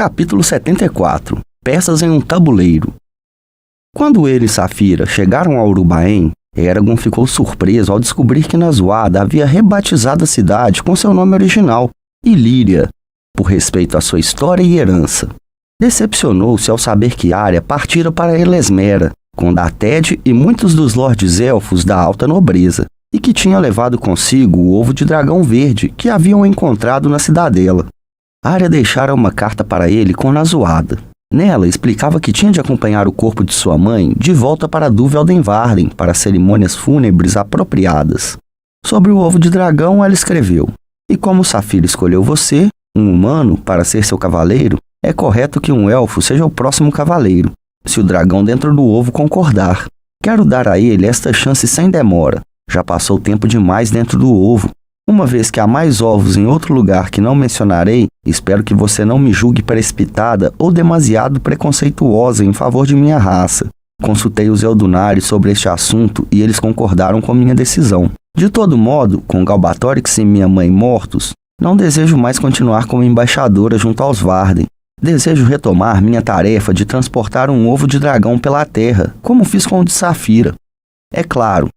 Capítulo 74. Peças em um tabuleiro. Quando ele e Saphira chegaram a Urubaém, Eragon ficou surpreso ao descobrir que Nazuada havia rebatizado a cidade com seu nome original, Ilíria, por respeito à sua história e herança. Decepcionou-se ao saber que Arya partira para Elesmera, com Dated e muitos dos lordes elfos da alta nobreza, e que tinha levado consigo o ovo de dragão verde que haviam encontrado na cidadela. Arya deixara uma carta para ele com Nazuada. Nela explicava que tinha de acompanhar o corpo de sua mãe de volta para Duveldenvarden para cerimônias fúnebres apropriadas. Sobre o ovo de dragão, ela escreveu: "E como Saphira escolheu você, um humano, para ser seu cavaleiro, é correto que um elfo seja o próximo cavaleiro, se o dragão dentro do ovo concordar. Quero dar a ele esta chance sem demora. Já passou tempo demais dentro do ovo. Uma vez que há mais ovos em outro lugar que não mencionarei, espero que você não me julgue precipitada ou demasiado preconceituosa em favor de minha raça. Consultei os Eldunares sobre este assunto e eles concordaram com minha decisão. De todo modo, com Galbatorix e minha mãe mortos, não desejo mais continuar como embaixadora junto aos Varden. Desejo retomar minha tarefa de transportar um ovo de dragão pela terra, como fiz com o de Saphira. É claro,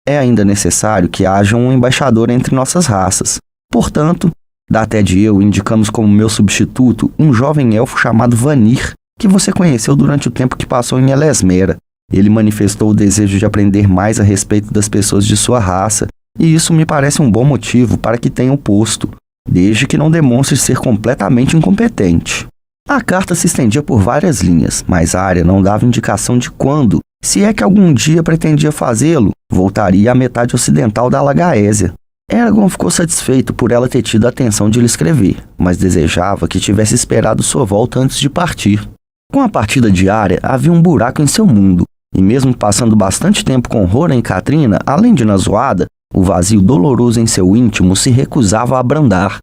é ainda necessário que haja um embaixador entre nossas raças. Portanto, Dated e eu indicamos como meu substituto um jovem elfo chamado Vanir, que você conheceu durante o tempo que passou em Elesmera. Ele manifestou o desejo de aprender mais a respeito das pessoas de sua raça, e isso me parece um bom motivo para que tenha o posto, desde que não demonstre ser completamente incompetente." A carta se estendia por várias linhas, mas Arya não dava indicação de quando, se é que algum dia pretendia fazê-lo, voltaria à metade ocidental da Lagaésia. Eragon ficou satisfeito por ela ter tido a atenção de lhe escrever, mas desejava que tivesse esperado sua volta antes de partir. Com a partida de Arya, havia um buraco em seu mundo, e mesmo passando bastante tempo com Horan e Caitlyn, além de Nazuada, o vazio doloroso em seu íntimo se recusava a abrandar.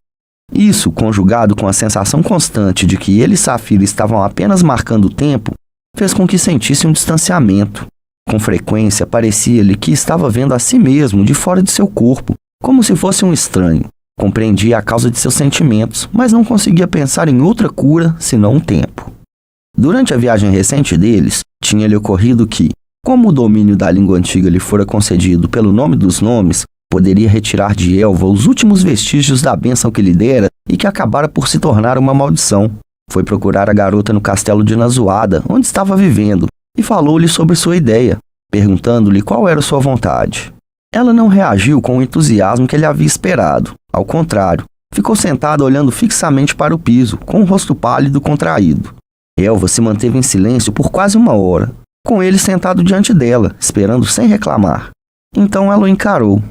Isso, conjugado com a sensação constante de que ele e Saphira estavam apenas marcando o tempo, fez com que sentisse um distanciamento. Com frequência, parecia-lhe que estava vendo a si mesmo de fora de seu corpo, como se fosse um estranho. Compreendia a causa de seus sentimentos, mas não conseguia pensar em outra cura senão o tempo. Durante a viagem recente deles, tinha-lhe ocorrido que, como o domínio da língua antiga lhe fora concedido pelo nome dos nomes, poderia retirar de Elva os últimos vestígios da bênção que lhe dera e que acabara por se tornar uma maldição. Foi procurar a garota no castelo de Nazuada, onde estava vivendo, e falou-lhe sobre sua ideia, perguntando-lhe qual era sua vontade. Ela não reagiu com o entusiasmo que ele havia esperado. Ao contrário, ficou sentada olhando fixamente para o piso, com o rosto pálido e contraído. Elva se manteve em silêncio por quase uma hora, com ele sentado diante dela, esperando sem reclamar. Então ela o encarou.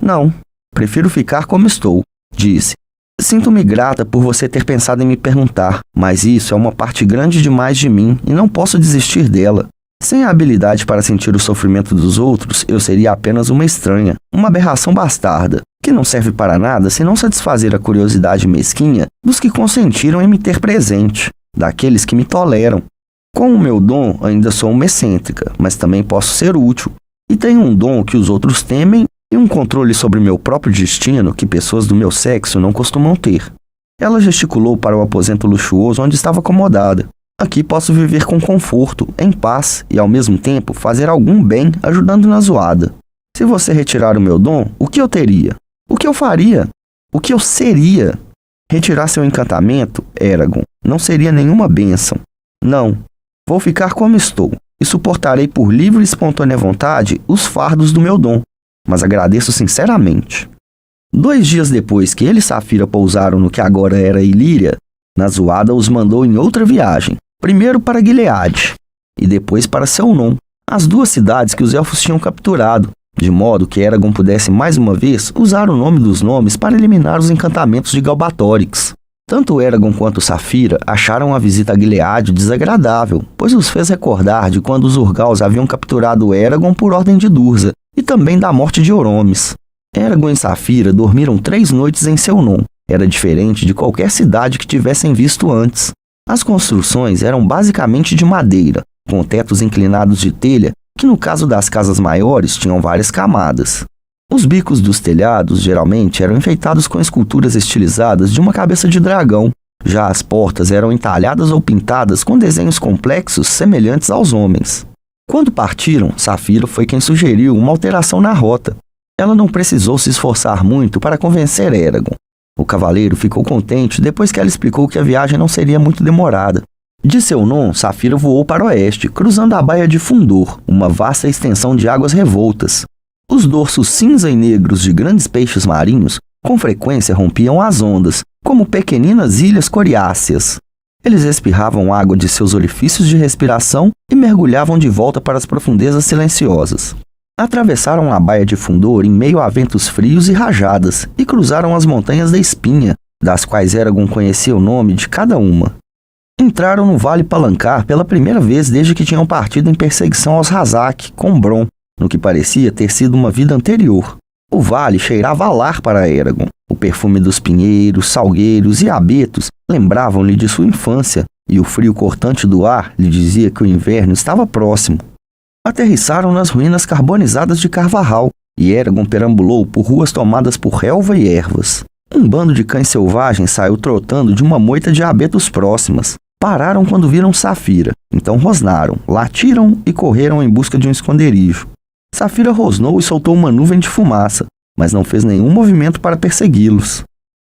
"Não, prefiro ficar como estou", disse. "Sinto-me grata por você ter pensado em me perguntar, mas isso é uma parte grande demais de mim e não posso desistir dela. Sem a habilidade para sentir o sofrimento dos outros, eu seria apenas uma estranha, uma aberração bastarda, que não serve para nada senão satisfazer a curiosidade mesquinha dos que consentiram em me ter presente, daqueles que me toleram. Com o meu dom, ainda sou uma excêntrica, mas também posso ser útil, e tenho um dom que os outros temem e um controle sobre meu próprio destino que pessoas do meu sexo não costumam ter." Ela gesticulou para o aposento luxuoso onde estava acomodada. "Aqui posso viver com conforto, em paz e, ao mesmo tempo, fazer algum bem ajudando Nazuada. Se você retirar o meu dom, o que eu teria? O que eu faria? O que eu seria? Retirar seu encantamento, Eragon, não seria nenhuma bênção. Não, vou ficar como estou e suportarei por livre e espontânea vontade os fardos do meu dom. Mas agradeço sinceramente." 2 dias depois que ele e Saphira pousaram no que agora era Ilíria, Nazuada os mandou em outra viagem, primeiro para Gilead e depois para Selnon, as 2 cidades que os elfos tinham capturado, de modo que Eragon pudesse mais uma vez usar o nome dos nomes para eliminar os encantamentos de Galbatorix. Tanto Eragon quanto Saphira acharam a visita a Gilead desagradável, pois os fez recordar de quando os Urgaus haviam capturado Eragon por ordem de Durza, e também da morte de Oromes. Eragon e Saphira dormiram 3 noites em Selnon. Era diferente de qualquer cidade que tivessem visto antes. As construções eram basicamente de madeira, com tetos inclinados de telha, que no caso das casas maiores tinham várias camadas. Os bicos dos telhados geralmente eram enfeitados com esculturas estilizadas de uma cabeça de dragão, Já as portas eram entalhadas ou pintadas com desenhos complexos semelhantes aos homens. Quando partiram, Safira foi quem sugeriu uma alteração na rota. Ela não precisou se esforçar muito para convencer Eragon. O cavaleiro ficou contente depois que ela explicou que a viagem não seria muito demorada. De Seunon, Safira voou para o oeste, cruzando a baía de Fundor, uma vasta extensão de águas revoltas. Os dorsos cinza e negros de grandes peixes marinhos com frequência rompiam as ondas, como pequeninas ilhas coriáceas. Eles espirravam água de seus orifícios de respiração e mergulhavam de volta para as profundezas silenciosas. Atravessaram a baía de Fundor em meio a ventos frios e rajadas e cruzaram as montanhas da Espinha, das quais Eragon conhecia o nome de cada uma. Entraram no Vale Palancar pela primeira vez desde que tinham partido em perseguição aos Hazak, com Bron, no que parecia ter sido uma vida anterior. O vale cheirava a lar para Eragon. O perfume dos pinheiros, salgueiros e abetos lembravam-lhe de sua infância, e o frio cortante do ar lhe dizia que o inverno estava próximo. Aterrissaram nas ruínas carbonizadas de Carvajal, e Eragon perambulou por ruas tomadas por relva e ervas. Um bando de cães selvagens saiu trotando de uma moita de abetos próximas. Pararam quando viram Safira, então rosnaram, latiram e correram em busca de um esconderijo. Safira rosnou e soltou uma nuvem de fumaça, mas não fez nenhum movimento para persegui-los.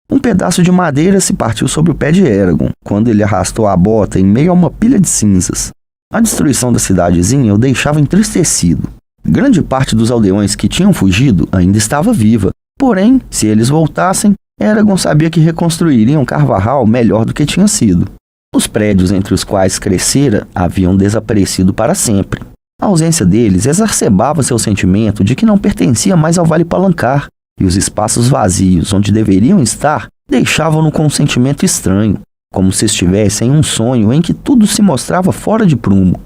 Um pedaço de madeira se partiu sobre o pé de Eragon, quando ele arrastou a bota em meio a uma pilha de cinzas. A destruição da cidadezinha o deixava entristecido. Grande parte dos aldeões que tinham fugido ainda estava viva, porém, se eles voltassem, Eragon sabia que reconstruiriam Carvajal melhor do que tinha sido. Os prédios entre os quais crescera haviam desaparecido para sempre. A ausência deles exacerbava seu sentimento de que não pertencia mais ao Vale Palancar, e os espaços vazios onde deveriam estar deixavam-no com um sentimento estranho, como se estivesse em um sonho em que tudo se mostrava fora de prumo.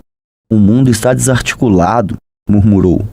O mundo está desarticulado, murmurou.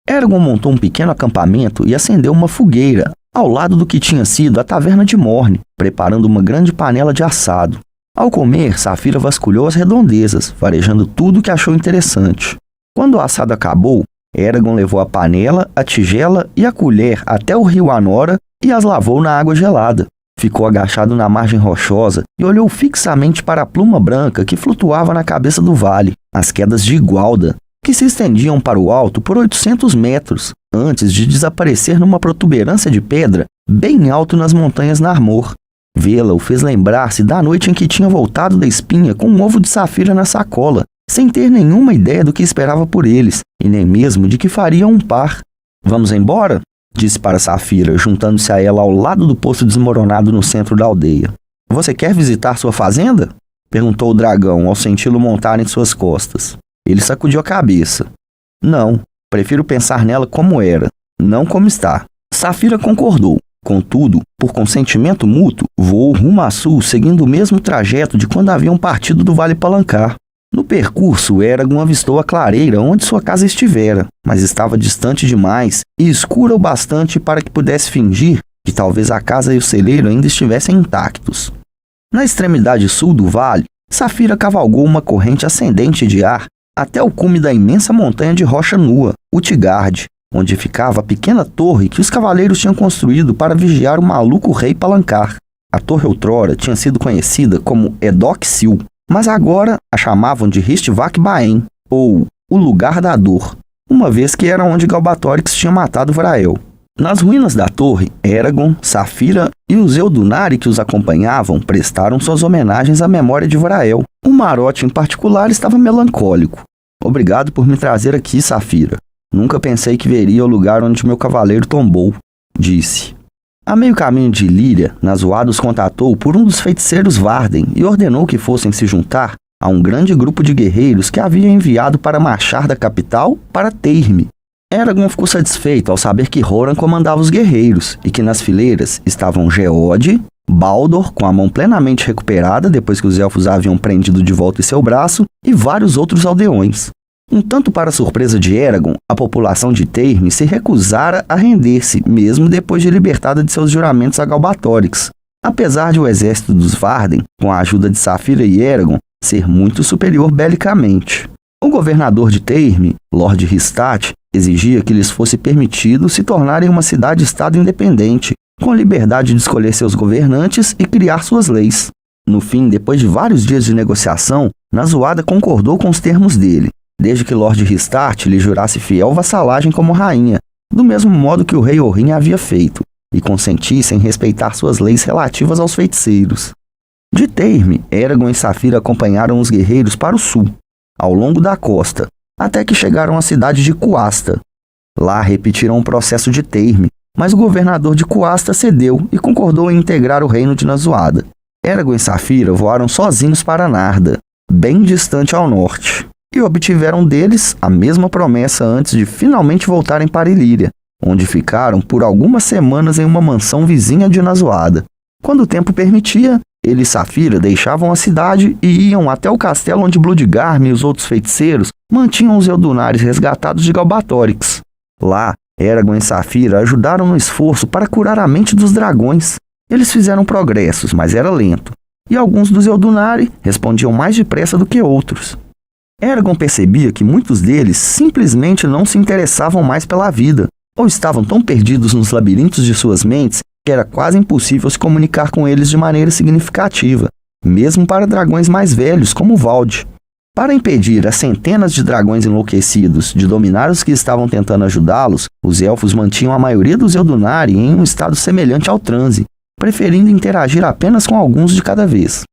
Eragon montou um pequeno acampamento e acendeu uma fogueira, ao lado do que tinha sido a taverna de Morne, preparando uma grande panela de assado. Ao comer, Safira vasculhou as redondezas, farejando tudo que achou interessante. Quando o assado acabou, Eragon levou a panela, a tigela e a colher até o rio Anora e as lavou na água gelada. Ficou agachado na margem rochosa e olhou fixamente para a pluma branca que flutuava na cabeça do vale, as quedas de Igualda, que se estendiam para o alto por 800 metros, antes de desaparecer numa protuberância de pedra bem alto nas montanhas Narmor. Vê-la o fez lembrar-se da noite em que tinha voltado da Espinha com um ovo de Safira na sacola, sem ter nenhuma ideia do que esperava por eles, e nem mesmo de que fariam um par. Vamos embora? Disse para Safira, juntando-se a ela ao lado do poço desmoronado no centro da aldeia. Você quer visitar sua fazenda? Perguntou o dragão, ao senti-lo montar em suas costas. Ele sacudiu a cabeça. Não, prefiro pensar nela como era, não como está. Safira concordou. Contudo, por consentimento mútuo, voou rumo a sul, seguindo o mesmo trajeto de quando haviam partido do Vale Palancar. No percurso, Eragon avistou a clareira onde sua casa estivera, mas estava distante demais e escura o bastante para que pudesse fingir que talvez a casa e o celeiro ainda estivessem intactos. Na extremidade sul do vale, Safira cavalgou uma corrente ascendente de ar até o cume da imensa montanha de rocha nua, Utgard, onde ficava a pequena torre que os cavaleiros tinham construído para vigiar o maluco rei Palancar. A torre outrora tinha sido conhecida como Edok-Sil, mas agora a chamavam de Ristvak Baen, ou o Lugar da Dor, uma vez que era onde Galbatorix tinha matado Vrael. Nas ruínas da torre, Eragon, Safira e os Eldunari que os acompanhavam prestaram suas homenagens à memória de Vrael. O Marote, em particular, estava melancólico. Obrigado por me trazer aqui, Safira. Nunca pensei que veria o lugar onde meu cavaleiro tombou, disse. A meio caminho de Líria, Nazuado os contatou por um dos feiticeiros Varden e ordenou que fossem se juntar a um grande grupo de guerreiros que havia enviado para marchar da capital para Teirme. Eragon ficou satisfeito ao saber que Horan comandava os guerreiros e que nas fileiras estavam Geode, Baldor, com a mão plenamente recuperada depois que os elfos a haviam prendido de volta em seu braço, e vários outros aldeões. Um tanto para a surpresa de Eragon, a população de Teirme se recusara a render-se, mesmo depois de libertada de seus juramentos a Galbatorix, apesar de o exército dos Varden, com a ajuda de Safira e Eragon, ser muito superior belicamente. O governador de Teirme, Lord Hristat, exigia que lhes fosse permitido se tornarem uma cidade-estado independente, com liberdade de escolher seus governantes e criar suas leis. No fim, depois de vários dias de negociação, Nazuada concordou com os termos dele, desde que Lord Restart lhe jurasse fiel vassalagem como rainha, do mesmo modo que o rei Orrin havia feito, e consentisse em respeitar suas leis relativas aos feiticeiros. De Teirme, Eragon e Saphira acompanharam os guerreiros para o sul, ao longo da costa, até que chegaram à cidade de Cuasta. Lá repetiram o processo de Teirme, mas o governador de Cuasta cedeu e concordou em integrar o reino de Nazuada. Eragon e Saphira voaram sozinhos para Narda, bem distante ao norte, e obtiveram deles a mesma promessa antes de finalmente voltarem para Ilíria, onde ficaram por algumas semanas em uma mansão vizinha de Nazuada. Quando o tempo permitia, ele e Saphira deixavam a cidade e iam até o castelo onde Bloodgarm e os outros feiticeiros mantinham os Eldunares resgatados de Galbatorix. Lá, Eragon e Saphira ajudaram no esforço para curar a mente dos dragões. Eles fizeram progressos, mas era lento, e alguns dos Eldunari respondiam mais depressa do que outros. Eragon percebia que muitos deles simplesmente não se interessavam mais pela vida, ou estavam tão perdidos nos labirintos de suas mentes que era quase impossível se comunicar com eles de maneira significativa, mesmo para dragões mais velhos como Vald. Para impedir as centenas de dragões enlouquecidos de dominar os que estavam tentando ajudá-los, os elfos mantinham a maioria dos Eldunari em um estado semelhante ao transe, preferindo interagir apenas com alguns de cada vez.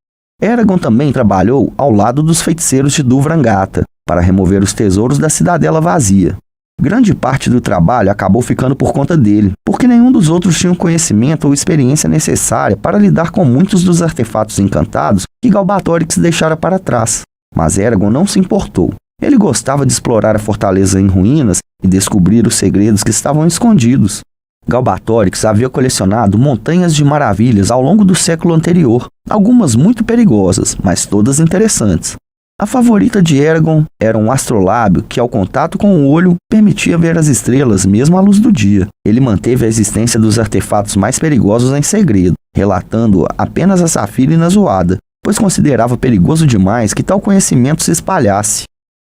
Eragon também trabalhou ao lado dos feiticeiros de Duvrangata para remover os tesouros da cidadela vazia. Grande parte do trabalho acabou ficando por conta dele, porque nenhum dos outros tinha o conhecimento ou experiência necessária para lidar com muitos dos artefatos encantados que Galbatorix deixara para trás. Mas Eragon não se importou. Ele gostava de explorar a fortaleza em ruínas e descobrir os segredos que estavam escondidos. Galbatorix havia colecionado montanhas de maravilhas ao longo do século anterior, algumas muito perigosas, mas todas interessantes. A favorita de Eragon era um astrolábio que, ao contato com o olho, permitia ver as estrelas mesmo à luz do dia. Ele manteve a existência dos artefatos mais perigosos em segredo, relatando apenas a Saphira e Nazuada, pois considerava perigoso demais que tal conhecimento se espalhasse.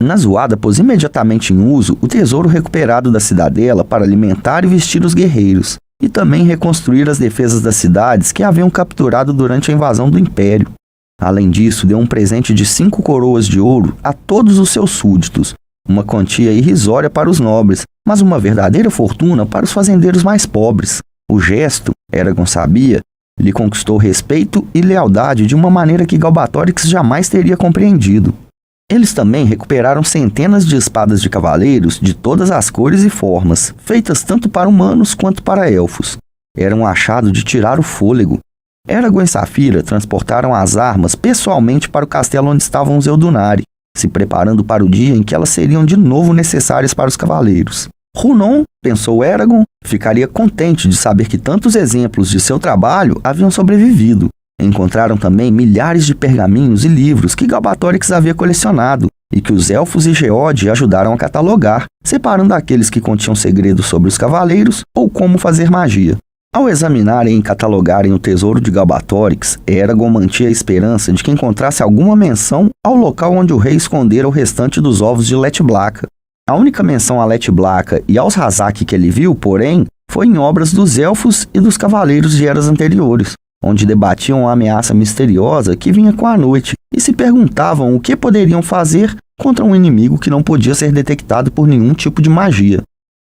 Nazuada pôs imediatamente em uso o tesouro recuperado da cidadela para alimentar e vestir os guerreiros, e também reconstruir as defesas das cidades que haviam capturado durante a invasão do Império. Além disso, deu um presente de 5 coroas de ouro a todos os seus súditos, uma quantia irrisória para os nobres, mas uma verdadeira fortuna para os fazendeiros mais pobres. O gesto, Eragon sabia, lhe conquistou respeito e lealdade de uma maneira que Galbatorix jamais teria compreendido. Eles também recuperaram centenas de espadas de cavaleiros de todas as cores e formas, feitas tanto para humanos quanto para elfos. Era um achado de tirar o fôlego. Eragon e Saphira transportaram as armas pessoalmente para o castelo onde estavam os Eldunari, se preparando para o dia em que elas seriam de novo necessárias para os cavaleiros. Runon, pensou Eragon, ficaria contente de saber que tantos exemplos de seu trabalho haviam sobrevivido. Encontraram também milhares de pergaminhos e livros que Galbatorix havia colecionado e que os elfos e Geode ajudaram a catalogar, separando aqueles que continham segredos sobre os cavaleiros ou como fazer magia. Ao examinarem e catalogarem o tesouro de Galbatorix, Eragon mantinha a esperança de que encontrasse alguma menção ao local onde o rei escondera o restante dos ovos de Letblaka. A única menção a Letblaka e aos Hazak que ele viu, porém, foi em obras dos elfos e dos cavaleiros de eras anteriores, onde debatiam a ameaça misteriosa que vinha com a noite e se perguntavam o que poderiam fazer contra um inimigo que não podia ser detectado por nenhum tipo de magia.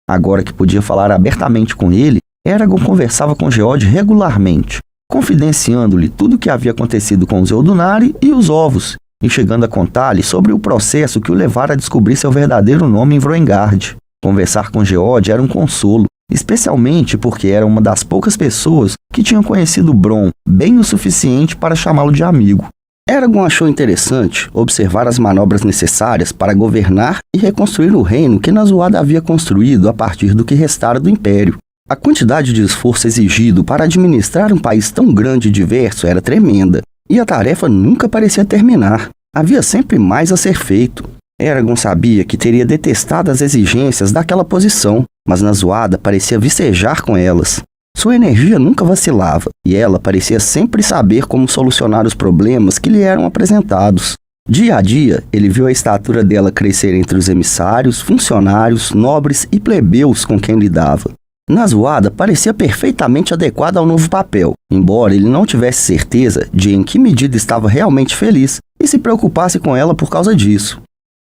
Agora que podia falar abertamente com ele, Eragon conversava com Geode regularmente, confidenciando-lhe tudo o que havia acontecido com os Eldunari e os ovos, e chegando a contar-lhe sobre o processo que o levara a descobrir seu verdadeiro nome em Vroengard. Conversar com Geode era um consolo, especialmente porque era uma das poucas pessoas que tinham conhecido Bron bem o suficiente para chamá-lo de amigo. Eragon achou interessante observar as manobras necessárias para governar e reconstruir o reino que Nazuada havia construído a partir do que restara do Império. A quantidade de esforço exigido para administrar um país tão grande e diverso era tremenda, e a tarefa nunca parecia terminar. Havia sempre mais a ser feito. Eragon sabia que teria detestado as exigências daquela posição, mas Nazuada parecia vicejar com elas. Sua energia nunca vacilava, e ela parecia sempre saber como solucionar os problemas que lhe eram apresentados. Dia a dia, ele viu a estatura dela crescer entre os emissários, funcionários, nobres e plebeus com quem lidava. Nazuada parecia perfeitamente adequada ao novo papel, embora ele não tivesse certeza de em que medida estava realmente feliz e se preocupasse com ela por causa disso.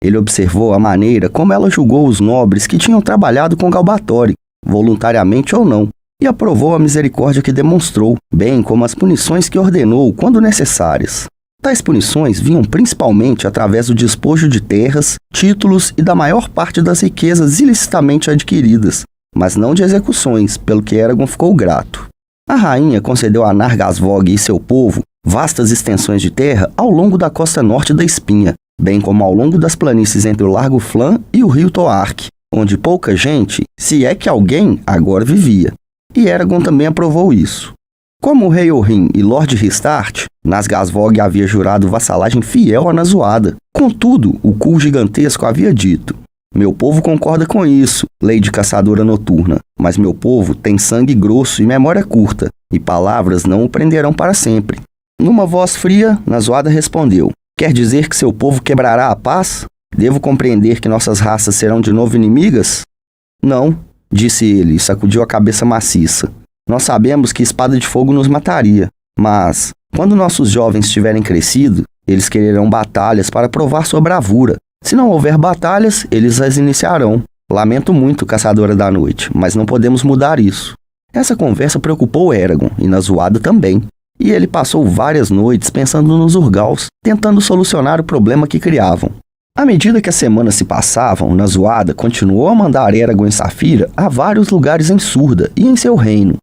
Ele observou a maneira como ela julgou os nobres que tinham trabalhado com Galbatorix, voluntariamente ou não, e aprovou a misericórdia que demonstrou, bem como as punições que ordenou quando necessárias. Tais punições vinham principalmente através do despojo de terras, títulos e da maior parte das riquezas ilicitamente adquiridas, mas não de execuções, pelo que Eragon ficou grato. A rainha concedeu a Nargasvog e seu povo vastas extensões de terra ao longo da costa norte da Espinha, bem como ao longo das planícies entre o Largo Flan e o rio Toark, onde pouca gente, se é que alguém, agora vivia. E Eragon também aprovou isso. Como o rei Orrin e Lord Ristart, Nargasvog havia jurado vassalagem fiel a Nazuada. Contudo, o Khul gigantesco havia dito: "Meu povo concorda com isso, Lady Caçadora Noturna, mas meu povo tem sangue grosso e memória curta, e palavras não o prenderão para sempre." Numa voz fria, Nazuada respondeu: "Quer dizer que seu povo quebrará a paz? Devo compreender que nossas raças serão de novo inimigas?" "Não", disse ele e sacudiu a cabeça maciça. "Nós sabemos que espada de fogo nos mataria, mas, quando nossos jovens tiverem crescido, eles quererão batalhas para provar sua bravura. Se não houver batalhas, eles as iniciarão. Lamento muito, Caçadora da Noite, mas não podemos mudar isso." Essa conversa preocupou Eragon, e Nazuada também, e ele passou várias noites pensando nos Urgaus, tentando solucionar o problema que criavam. À medida que as semanas se passavam, Nazuada continuou a mandar Eragon e Saphira a vários lugares em Surda e em seu reino,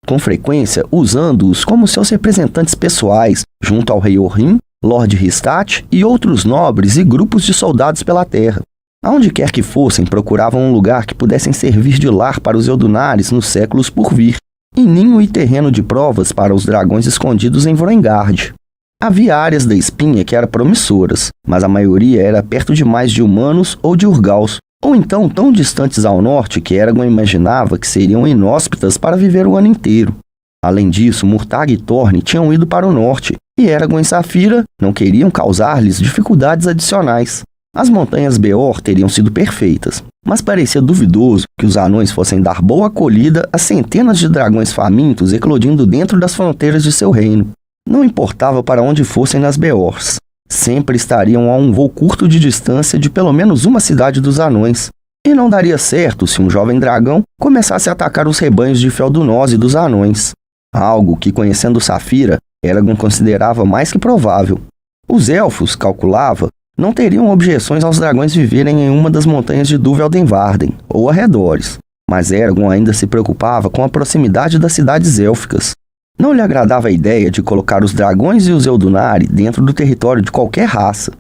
com frequência usando-os como seus representantes pessoais, junto ao rei Orrin, Lord Ristart e outros nobres e grupos de soldados pela terra. Aonde quer que fossem, procuravam um lugar que pudessem servir de lar para os Eldunares nos séculos por vir, e ninho e terreno de provas para os dragões escondidos em Vorengard. Havia áreas da Espinha que eram promissoras, mas a maioria era perto demais de humanos ou de Urgaus, ou então tão distantes ao norte que Eragon imaginava que seriam inóspitas para viver o ano inteiro. Além disso, Murtagh e Torne tinham ido para o norte, e Eragon e Saphira não queriam causar-lhes dificuldades adicionais. As montanhas Beor teriam sido perfeitas, mas parecia duvidoso que os anões fossem dar boa acolhida a centenas de dragões famintos eclodindo dentro das fronteiras de seu reino. Não importava para onde fossem nas Beors, sempre estariam a um voo curto de distância de pelo menos uma cidade dos anões, e não daria certo se um jovem dragão começasse a atacar os rebanhos de Feldunós e dos anões, algo que, conhecendo Saphira, Eragon considerava mais que provável. Os elfos, calculava, não teriam objeções aos dragões viverem em uma das montanhas de Dúveldenvarden, ou arredores, mas Eragon ainda se preocupava com a proximidade das cidades élficas. Não lhe agradava a ideia de colocar os dragões e os Eldunari dentro do território de qualquer raça.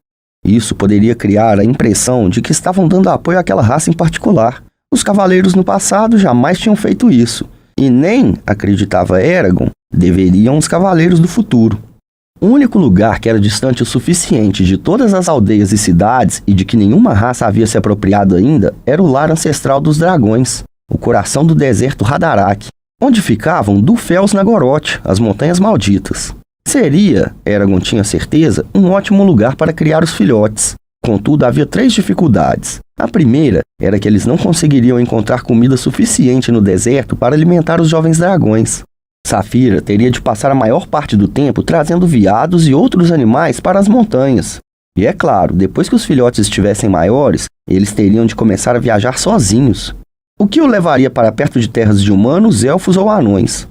Isso poderia criar a impressão de que estavam dando apoio àquela raça em particular. Os cavaleiros no passado jamais tinham feito isso, e nem, acreditava Eragon, deveriam os cavaleiros do futuro. O único lugar que era distante o suficiente de todas as aldeias e cidades e de que nenhuma raça havia se apropriado ainda era o lar ancestral dos dragões, o coração do deserto Hadaraki, onde ficavam Dufels Nagoroth, as Montanhas Malditas. Seria, Eragon tinha certeza, um ótimo lugar para criar os filhotes. Contudo, havia 3 dificuldades. A primeira era que eles não conseguiriam encontrar comida suficiente no deserto para alimentar os jovens dragões. Saphira teria de passar a maior parte do tempo trazendo veados e outros animais para as montanhas. E é claro, depois que os filhotes estivessem maiores, eles teriam de começar a viajar sozinhos, o que o levaria para perto de terras de humanos, elfos ou anões.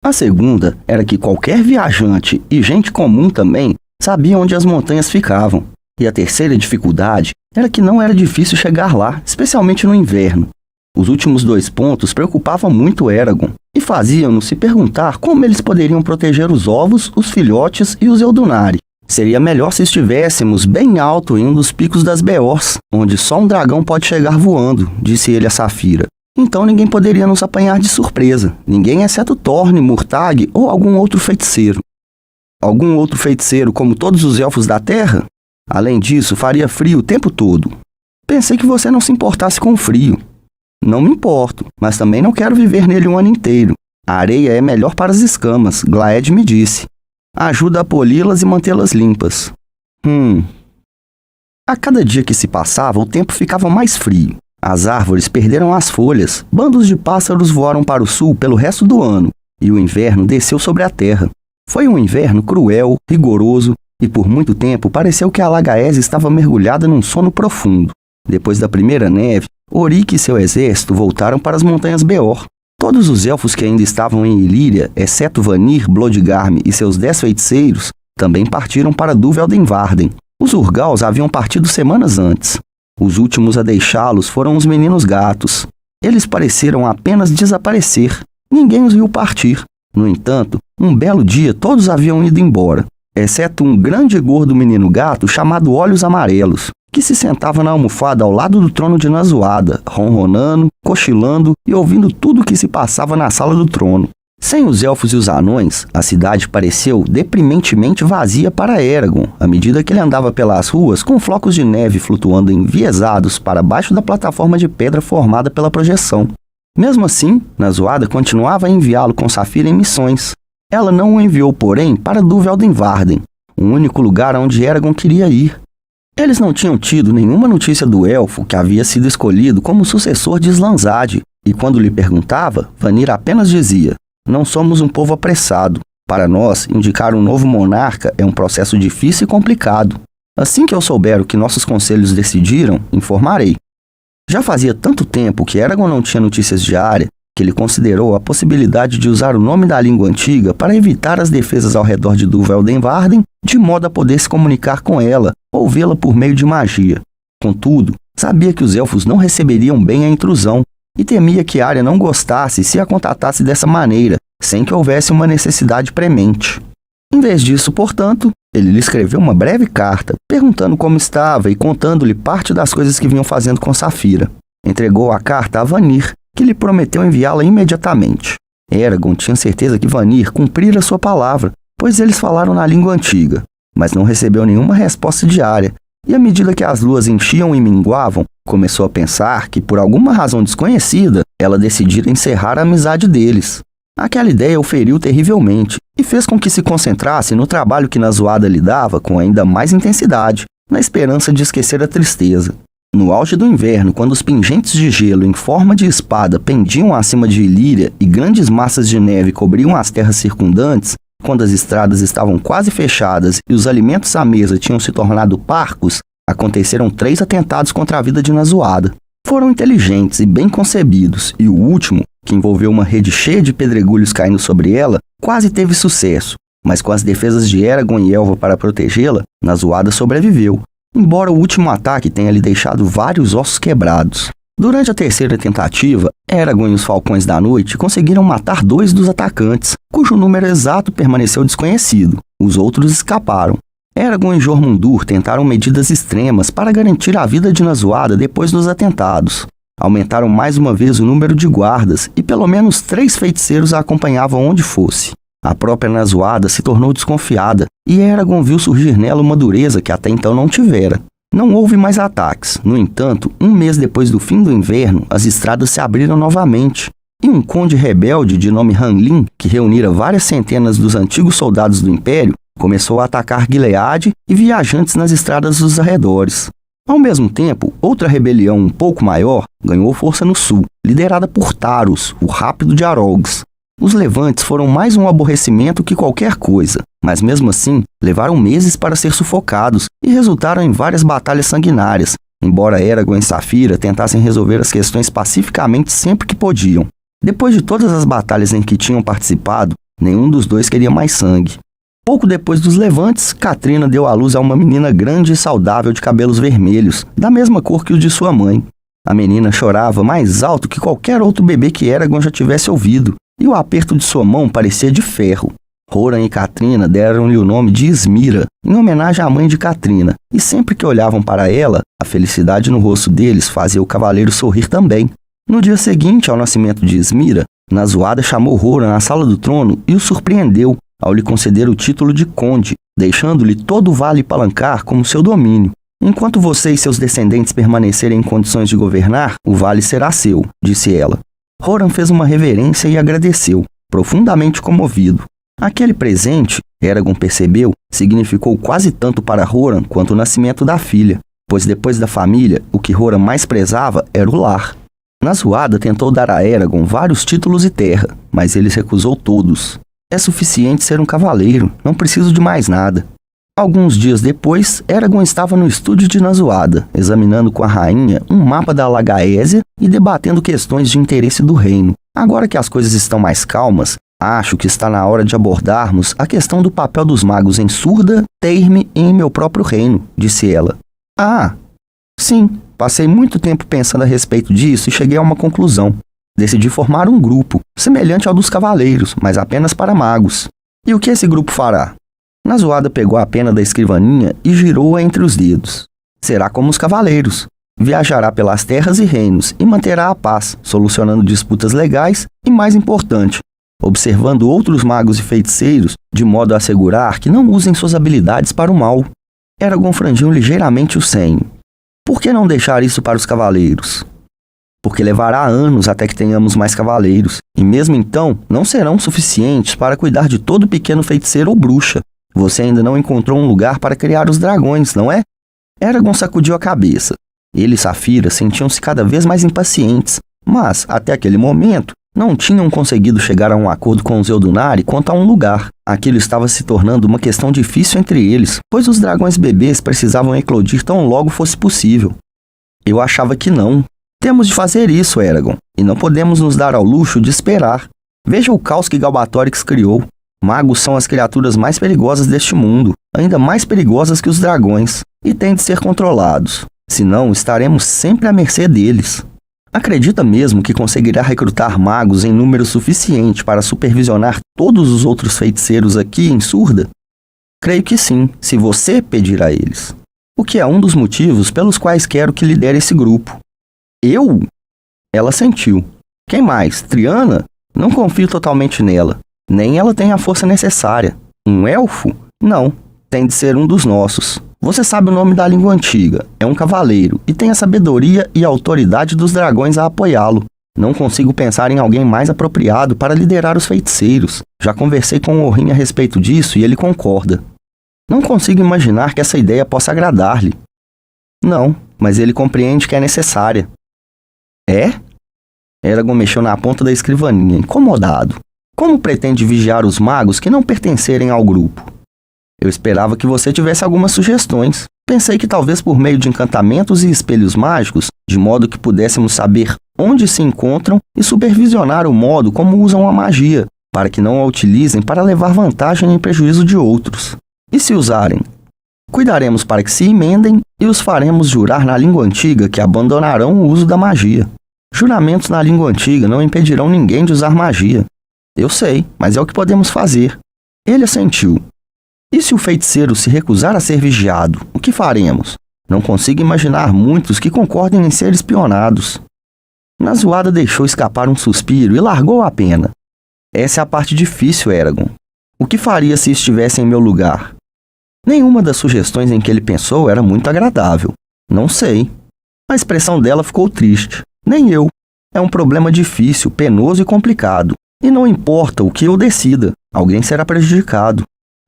A segunda era que qualquer viajante, e gente comum também, sabia onde as montanhas ficavam. E a terceira dificuldade era que não era difícil chegar lá, especialmente no inverno. Os últimos 2 pontos preocupavam muito Eragon, e faziam-no se perguntar como eles poderiam proteger os ovos, os filhotes e os Eldunari. Seria melhor se estivéssemos bem alto em um dos picos das Beors, onde só um dragão pode chegar voando, disse ele a Saphira. Então ninguém poderia nos apanhar de surpresa. Ninguém exceto Torne, Murtagh ou algum outro feiticeiro. Algum outro feiticeiro como todos os elfos da Terra? Além disso, faria frio o tempo todo. Pensei que você não se importasse com o frio. Não me importo, mas também não quero viver nele um ano inteiro. A areia é melhor para as escamas, Glaed me disse. Ajuda a poli-las e mantê-las limpas. A cada dia que se passava, o tempo ficava mais frio. As árvores perderam as folhas, bandos de pássaros voaram para o sul pelo resto do ano, e o inverno desceu sobre a terra. Foi um inverno cruel, rigoroso, e por muito tempo pareceu que a Lagaese estava mergulhada num sono profundo. Depois da primeira neve, Orique e seu exército voltaram para as montanhas Beor. Todos os elfos que ainda estavam em Ilíria, exceto Vanir, Bloodgarm e seus 10 feiticeiros, também partiram para Dúveldenvarden. Os Urgaus haviam partido semanas antes. Os últimos a deixá-los foram os meninos gatos. Eles pareceram apenas desaparecer. Ninguém os viu partir. No entanto, um belo dia todos haviam ido embora, exceto um grande e gordo menino gato chamado Olhos Amarelos, que se sentava na almofada ao lado do trono de Nazoada, ronronando, cochilando e ouvindo tudo o que se passava na sala do trono. Sem os elfos e os anões, a cidade pareceu deprimentemente vazia para Eragon, à medida que ele andava pelas ruas com flocos de neve flutuando enviesados para baixo da plataforma de pedra formada pela projeção. Mesmo assim, Nazoada continuava a enviá-lo com Saphira em missões. Ela não o enviou, porém, para Dúveldenvarden, o único lugar onde Eragon queria ir. Eles não tinham tido nenhuma notícia do elfo que havia sido escolhido como sucessor de Slanzad, e quando lhe perguntava, Vanir apenas dizia: "Não somos um povo apressado. Para nós, indicar um novo monarca é um processo difícil e complicado. Assim que eu souber o que nossos conselhos decidiram, informarei." Já fazia tanto tempo que Eragon não tinha notícias de Arya que ele considerou a possibilidade de usar o nome da língua antiga para evitar as defesas ao redor de Dúveldenvarden, de modo a poder se comunicar com ela ou vê-la por meio de magia. Contudo, sabia que os elfos não receberiam bem a intrusão e temia que Arya não gostasse se a contatasse dessa maneira, sem que houvesse uma necessidade premente. Em vez disso, portanto, ele lhe escreveu uma breve carta, perguntando como estava e contando-lhe parte das coisas que vinham fazendo com Saphira. Entregou a carta a Vanir, que lhe prometeu enviá-la imediatamente. Eragon tinha certeza que Vanir cumprira sua palavra, pois eles falaram na língua antiga, mas não recebeu nenhuma resposta de Arya, e à medida que as luas enchiam e minguavam, começou a pensar que, por alguma razão desconhecida, ela decidira encerrar a amizade deles. Aquela ideia o feriu terrivelmente e fez com que se concentrasse no trabalho que Nazoada lhe dava com ainda mais intensidade, na esperança de esquecer a tristeza. No auge do inverno, quando os pingentes de gelo em forma de espada pendiam acima de Ilíria e grandes massas de neve cobriam as terras circundantes, quando as estradas estavam quase fechadas e os alimentos à mesa tinham se tornado parcos, aconteceram 3 atentados contra a vida de Nazoada. Foram inteligentes e bem concebidos, e o último, que envolveu uma rede cheia de pedregulhos caindo sobre ela, quase teve sucesso, mas com as defesas de Eragon e Elva para protegê-la, Nazoada sobreviveu, embora o último ataque tenha lhe deixado vários ossos quebrados. Durante a terceira tentativa, Eragon e os Falcões da Noite conseguiram matar 2 dos atacantes, cujo número exato permaneceu desconhecido. Os outros escaparam. Eragon e Jormundur tentaram medidas extremas para garantir a vida de Nazoada depois dos atentados. Aumentaram mais uma vez o número de guardas e pelo menos 3 feiticeiros a acompanhavam onde fosse. A própria Nazoada se tornou desconfiada e Eragon viu surgir nela uma dureza que até então não tivera. Não houve mais ataques. No entanto, um mês depois do fim do inverno, as estradas se abriram novamente. E um conde rebelde de nome Hanlin, que reunira várias centenas dos antigos soldados do Império, começou a atacar Gilead e viajantes nas estradas dos arredores. Ao mesmo tempo, outra rebelião um pouco maior ganhou força no sul, liderada por Taros, o rápido de Arolgs. Os levantes foram mais um aborrecimento que qualquer coisa, mas mesmo assim levaram meses para ser sufocados e resultaram em várias batalhas sanguinárias, embora Eragon e Saphira tentassem resolver as questões pacificamente sempre que podiam. Depois de todas as batalhas em que tinham participado, nenhum dos dois queria mais sangue. Pouco depois dos levantes, Caitriona deu à luz a uma menina grande e saudável de cabelos vermelhos, da mesma cor que os de sua mãe. A menina chorava mais alto que qualquer outro bebê que Eragon já tivesse ouvido, e o aperto de sua mão parecia de ferro. Horan e Caitriona deram-lhe o nome de Ismira, em homenagem à mãe de Caitriona, e sempre que olhavam para ela, a felicidade no rosto deles fazia o cavaleiro sorrir também. No dia seguinte ao nascimento de Ismira, Nazoada chamou Horan na sala do trono e o surpreendeu ao lhe conceder o título de conde, deixando-lhe todo o Vale Palancar como seu domínio. Enquanto você e seus descendentes permanecerem em condições de governar, o vale será seu, disse ela. Horan fez uma reverência e agradeceu, profundamente comovido. Aquele presente, Eragon percebeu, significou quase tanto para Horan quanto o nascimento da filha. pois depois da família, o que Rora mais prezava era o lar. Nazuada tentou dar a Eragon vários títulos e terra, mas ele recusou todos. É suficiente ser um cavaleiro, não preciso de mais nada. Alguns dias depois, Eragon estava no estúdio de Nazuada, examinando com a rainha um mapa da Lagaésia e debatendo questões de interesse do reino. Agora que as coisas estão mais calmas, acho que está na hora de abordarmos a questão do papel dos magos em Surda, Teirme e em meu próprio reino, disse ela. Ah, sim, passei muito tempo pensando a respeito disso e cheguei a uma conclusão. Decidi formar um grupo, semelhante ao dos cavaleiros, mas apenas para magos. E o que esse grupo fará? Nazuada pegou a pena da escrivaninha e girou-a entre os dedos. Será como os cavaleiros. Viajará pelas terras e reinos e manterá a paz, solucionando disputas legais e, mais importante, observando outros magos e feiticeiros de modo a assegurar que não usem suas habilidades para o mal. Eragon franziu ligeiramente o senho. Por que não deixar isso para os cavaleiros? Porque levará anos até que tenhamos mais cavaleiros, e mesmo então não serão suficientes para cuidar de todo pequeno feiticeiro ou bruxa. Você ainda não encontrou um lugar para criar os dragões, não é? Eragon sacudiu a cabeça. Ele e Saphira sentiam-se cada vez mais impacientes, mas, até aquele momento, não tinham conseguido chegar a um acordo com os Eldunari quanto a um lugar. Aquilo estava se tornando uma questão difícil entre eles, pois os dragões bebês precisavam eclodir tão logo fosse possível. Eu achava que não. Temos de fazer isso, Eragon, e não podemos nos dar ao luxo de esperar. Veja o caos que Galbatorix criou. Magos são as criaturas mais perigosas deste mundo, ainda mais perigosas que os dragões, e têm de ser controlados. Senão, estaremos sempre à mercê deles. Acredita mesmo que conseguirá recrutar magos em número suficiente para supervisionar todos os outros feiticeiros aqui em Surda? Creio que sim, se você pedir a eles. O que é um dos motivos pelos quais quero que lidere esse grupo. Eu? Ela sentiu. Quem mais? Triana? Não confio totalmente nela. Nem ela tem a força necessária. Um elfo? Não. Tem de ser um dos nossos. Você sabe o nome da língua antiga. É um cavaleiro e tem a sabedoria e a autoridade dos dragões a apoiá-lo. Não consigo pensar em alguém mais apropriado para liderar os feiticeiros. Já conversei com o Orin a respeito disso e ele concorda. Não consigo imaginar que essa ideia possa agradar-lhe. Não, mas ele compreende que é necessária. É? Eragon mexeu na ponta da escrivaninha, incomodado. Como pretende vigiar os magos que não pertencerem ao grupo? Eu esperava que você tivesse algumas sugestões. Pensei que talvez por meio de encantamentos e espelhos mágicos, de modo que pudéssemos saber onde se encontram e supervisionar o modo como usam a magia, para que não a utilizem para levar vantagem em prejuízo de outros. E se usarem? Cuidaremos para que se emendem e os faremos jurar na língua antiga que abandonarão o uso da magia. Juramentos na língua antiga não impedirão ninguém de usar magia. Eu sei, mas é o que podemos fazer. Ele assentiu. E se o feiticeiro se recusar a ser vigiado, o que faremos? Não consigo imaginar muitos que concordem em ser espionados. Nazuada deixou escapar um suspiro e largou a pena. Essa é a parte difícil, Eragon. O que faria se estivesse em meu lugar? Nenhuma das sugestões em que ele pensou era muito agradável. Não sei. A expressão dela ficou triste. Nem eu. É um problema difícil, penoso e complicado. E não importa o que eu decida, alguém será prejudicado.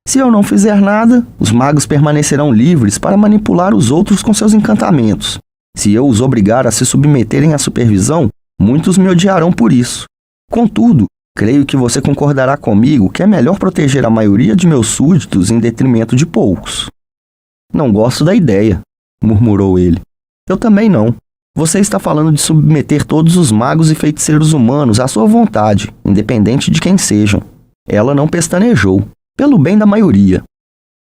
Se eu não fizer nada, os magos permanecerão livres para manipular os outros com seus encantamentos. Se eu os obrigar a se submeterem à supervisão, muitos me odiarão por isso. Contudo, creio que você concordará comigo que é melhor proteger a maioria de meus súditos em detrimento de poucos. Não gosto da ideia, murmurou ele. Eu também não. Você está falando de submeter todos os magos e feiticeiros humanos à sua vontade, independente de quem sejam. Ela não pestanejou, pelo bem da maioria.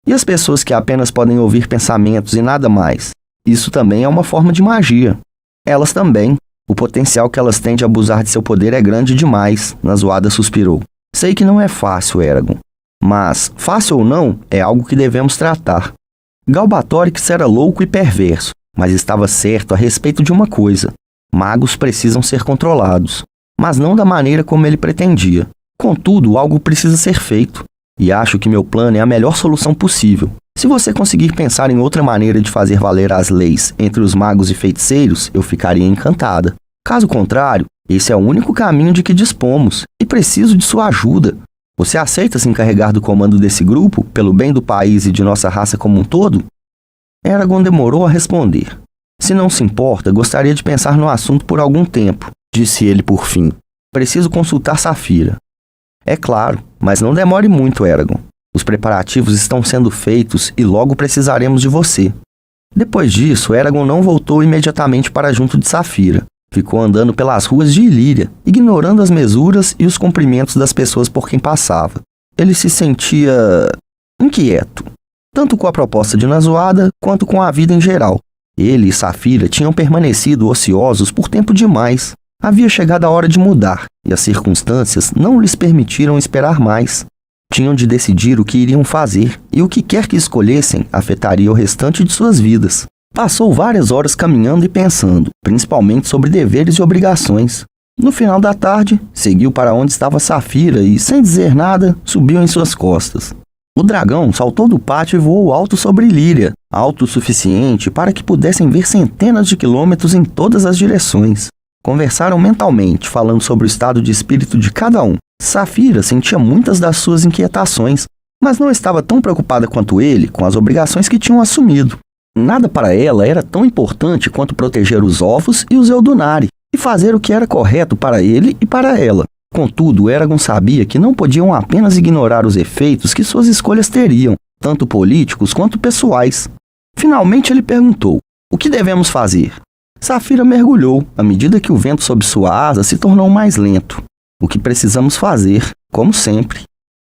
E as pessoas que apenas podem ouvir pensamentos e nada mais? Isso também é uma forma de magia. Elas também. O potencial que elas têm de abusar de seu poder é grande demais, Nazuada suspirou. Sei que não é fácil, Eragon. Mas, fácil ou não, é algo que devemos tratar. Galbatorix era louco e perverso, mas estava certo a respeito de uma coisa. Magos precisam ser controlados, mas não da maneira como ele pretendia. Contudo, algo precisa ser feito, e acho que meu plano é a melhor solução possível. Se você conseguir pensar em outra maneira de fazer valer as leis entre os magos e feiticeiros, eu ficaria encantada. Caso contrário, esse é o único caminho de que dispomos, e preciso de sua ajuda. Você aceita se encarregar do comando desse grupo, pelo bem do país e de nossa raça como um todo? Eragon demorou a responder. Se não se importa, gostaria de pensar no assunto por algum tempo, disse ele por fim. Preciso consultar Saphira. É claro, mas não demore muito, Eragon. Os preparativos estão sendo feitos e logo precisaremos de você. Depois disso, Eragon não voltou imediatamente para junto de Saphira. Ficou andando pelas ruas de Ilíria, ignorando as mesuras e os cumprimentos das pessoas por quem passava. Ele se sentia inquieto, tanto com a proposta de Nazoada quanto com a vida em geral. Ele e Saphira tinham permanecido ociosos por tempo demais. Havia chegado a hora de mudar, e as circunstâncias não lhes permitiram esperar mais. Tinham de decidir o que iriam fazer, e o que quer que escolhessem afetaria o restante de suas vidas. Passou várias horas caminhando e pensando, principalmente sobre deveres e obrigações. No final da tarde, seguiu para onde estava Saphira e, sem dizer nada, subiu em suas costas. O dragão saltou do pátio e voou alto sobre Ilíria, alto o suficiente para que pudessem ver centenas de quilômetros em todas as direções. Conversaram mentalmente, falando sobre o estado de espírito de cada um. Saphira sentia muitas das suas inquietações, mas não estava tão preocupada quanto ele com as obrigações que tinham assumido. Nada para ela era tão importante quanto proteger os ovos e os Eldunari, e fazer o que era correto para ele e para ela. Contudo, Eragon sabia que não podiam apenas ignorar os efeitos que suas escolhas teriam, tanto políticos quanto pessoais. Finalmente ele perguntou, o que devemos fazer? Saphira mergulhou, à medida que o vento sob sua asa se tornou mais lento. O que precisamos fazer, como sempre.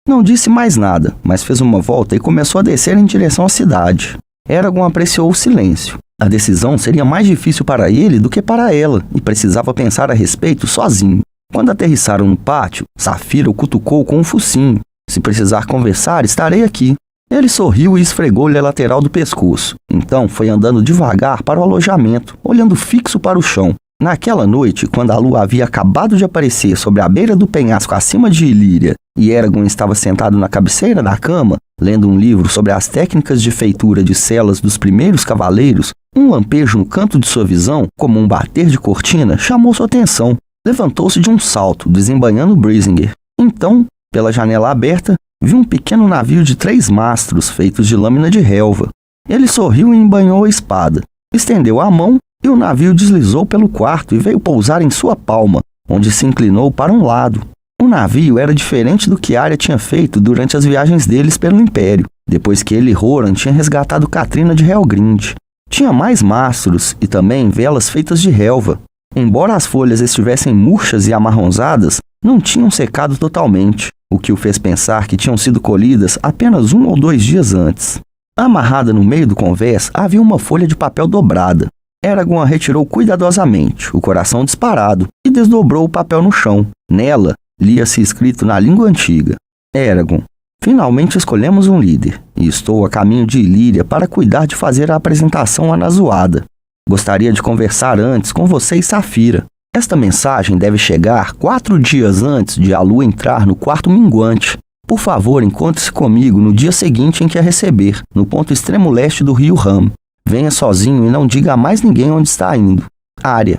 Não disse mais nada, mas fez uma volta e começou a descer em direção à cidade. Eragon apreciou o silêncio. A decisão seria mais difícil para ele do que para ela, e precisava pensar a respeito sozinho. Quando aterrissaram no pátio, Saphira o cutucou com um focinho. Se precisar conversar, estarei aqui. Ele sorriu e esfregou-lhe a lateral do pescoço. Então foi andando devagar para o alojamento, olhando fixo para o chão. Naquela noite, quando a lua havia acabado de aparecer sobre a beira do penhasco acima de Ilíria, e Eragon estava sentado na cabeceira da cama, lendo um livro sobre as técnicas de feitura de celas dos primeiros cavaleiros, um lampejo no canto de sua visão, como um bater de cortina, chamou sua atenção. Levantou-se de um salto, desembanhando Brísinger. Então, pela janela aberta, viu um pequeno navio de 3 mastros feitos de lâmina de relva. Ele sorriu e embanhou a espada. Estendeu a mão e o navio deslizou pelo quarto e veio pousar em sua palma, onde se inclinou para um lado. O navio era diferente do que Arya tinha feito durante as viagens deles pelo Império, depois que ele e Horan tinham resgatado Caitlyn de Helgrind. Tinha mais mastros e também velas feitas de relva. Embora as folhas estivessem murchas e amarronzadas, não tinham secado totalmente, o que o fez pensar que tinham sido colhidas apenas 1 ou 2 dias antes. Amarrada no meio do convés havia uma folha de papel dobrada. Eragon a retirou cuidadosamente, o coração disparado, e desdobrou o papel no chão. Nela, lia-se escrito na língua antiga. Eragon, finalmente escolhemos um líder, e estou a caminho de Ilíria para cuidar de fazer a apresentação à Nazoada. Gostaria de conversar antes com você e Saphira. Esta mensagem deve chegar 4 dias antes de a lua entrar no quarto minguante. Por favor, encontre-se comigo no dia seguinte em que a receber, no ponto extremo leste do rio Ram. Venha sozinho e não diga a mais ninguém onde está indo. Arya.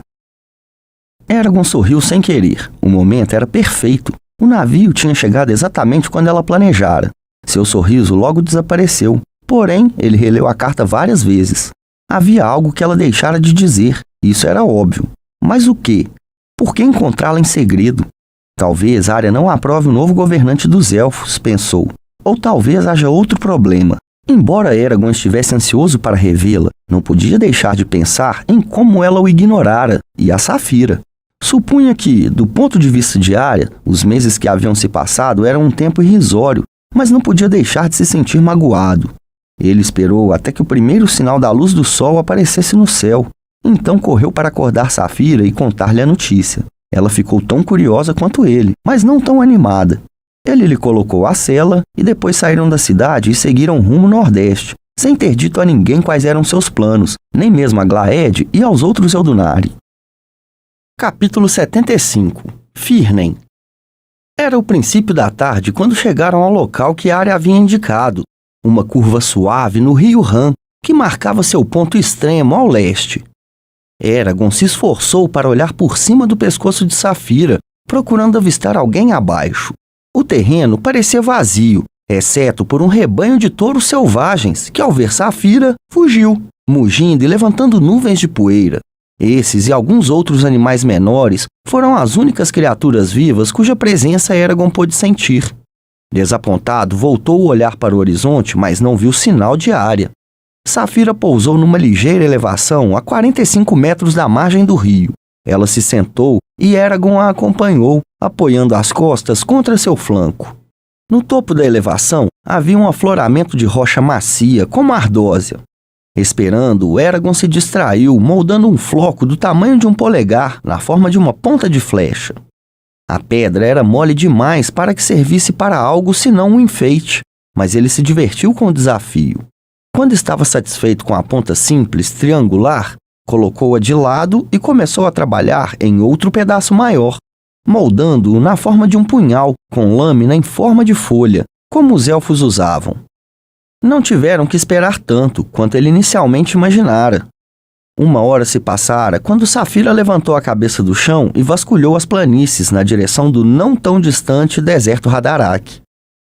Eragon sorriu sem querer. O momento era perfeito. O navio tinha chegado exatamente quando ela planejara. Seu sorriso logo desapareceu. Porém, ele releu a carta várias vezes. Havia algo que ela deixara de dizer. Isso era óbvio. Mas o quê? Por que encontrá-la em segredo? Talvez Arya não aprove o novo governante dos elfos, pensou. Ou talvez haja outro problema. Embora Eragon estivesse ansioso para revê-la, não podia deixar de pensar em como ela o ignorara, e a Saphira. Supunha que, do ponto de vista de Arya, os meses que haviam se passado eram um tempo irrisório, mas não podia deixar de se sentir magoado. Ele esperou até que o primeiro sinal da luz do sol aparecesse no céu. Então correu para acordar Saphira e contar-lhe a notícia. Ela ficou tão curiosa quanto ele, mas não tão animada. Ele lhe colocou a sela e depois saíram da cidade e seguiram rumo nordeste, sem ter dito a ninguém quais eram seus planos, nem mesmo a Glaed e aos outros Eldunari. Capítulo 75. Firnen. Era o princípio da tarde quando chegaram ao local que Arya havia indicado, uma curva suave no rio Ram, que marcava seu ponto extremo ao leste. Eragon se esforçou para olhar por cima do pescoço de Saphira, procurando avistar alguém abaixo. O terreno parecia vazio, exceto por um rebanho de touros selvagens que, ao ver Safira, fugiu, mugindo e levantando nuvens de poeira. Esses e alguns outros animais menores foram as únicas criaturas vivas cuja presença Eragon pôde sentir. Desapontado, voltou o olhar para o horizonte, mas não viu sinal de área. Safira pousou numa ligeira elevação a 45 metros da margem do rio. Ela se sentou e Eragon a acompanhou, apoiando as costas contra seu flanco. No topo da elevação havia um afloramento de rocha macia, como ardósia. Esperando, Eragon se distraiu, moldando um floco do tamanho de um polegar, na forma de uma ponta de flecha. A pedra era mole demais para que servisse para algo senão um enfeite, mas ele se divertiu com o desafio. Quando estava satisfeito com a ponta simples, triangular, colocou-a de lado e começou a trabalhar em outro pedaço maior, moldando-o na forma de um punhal, com lâmina em forma de folha, como os elfos usavam. Não tiveram que esperar tanto quanto ele inicialmente imaginara. 1 hora se passara quando Safira levantou a cabeça do chão e vasculhou as planícies na direção do não tão distante deserto Hadaraki.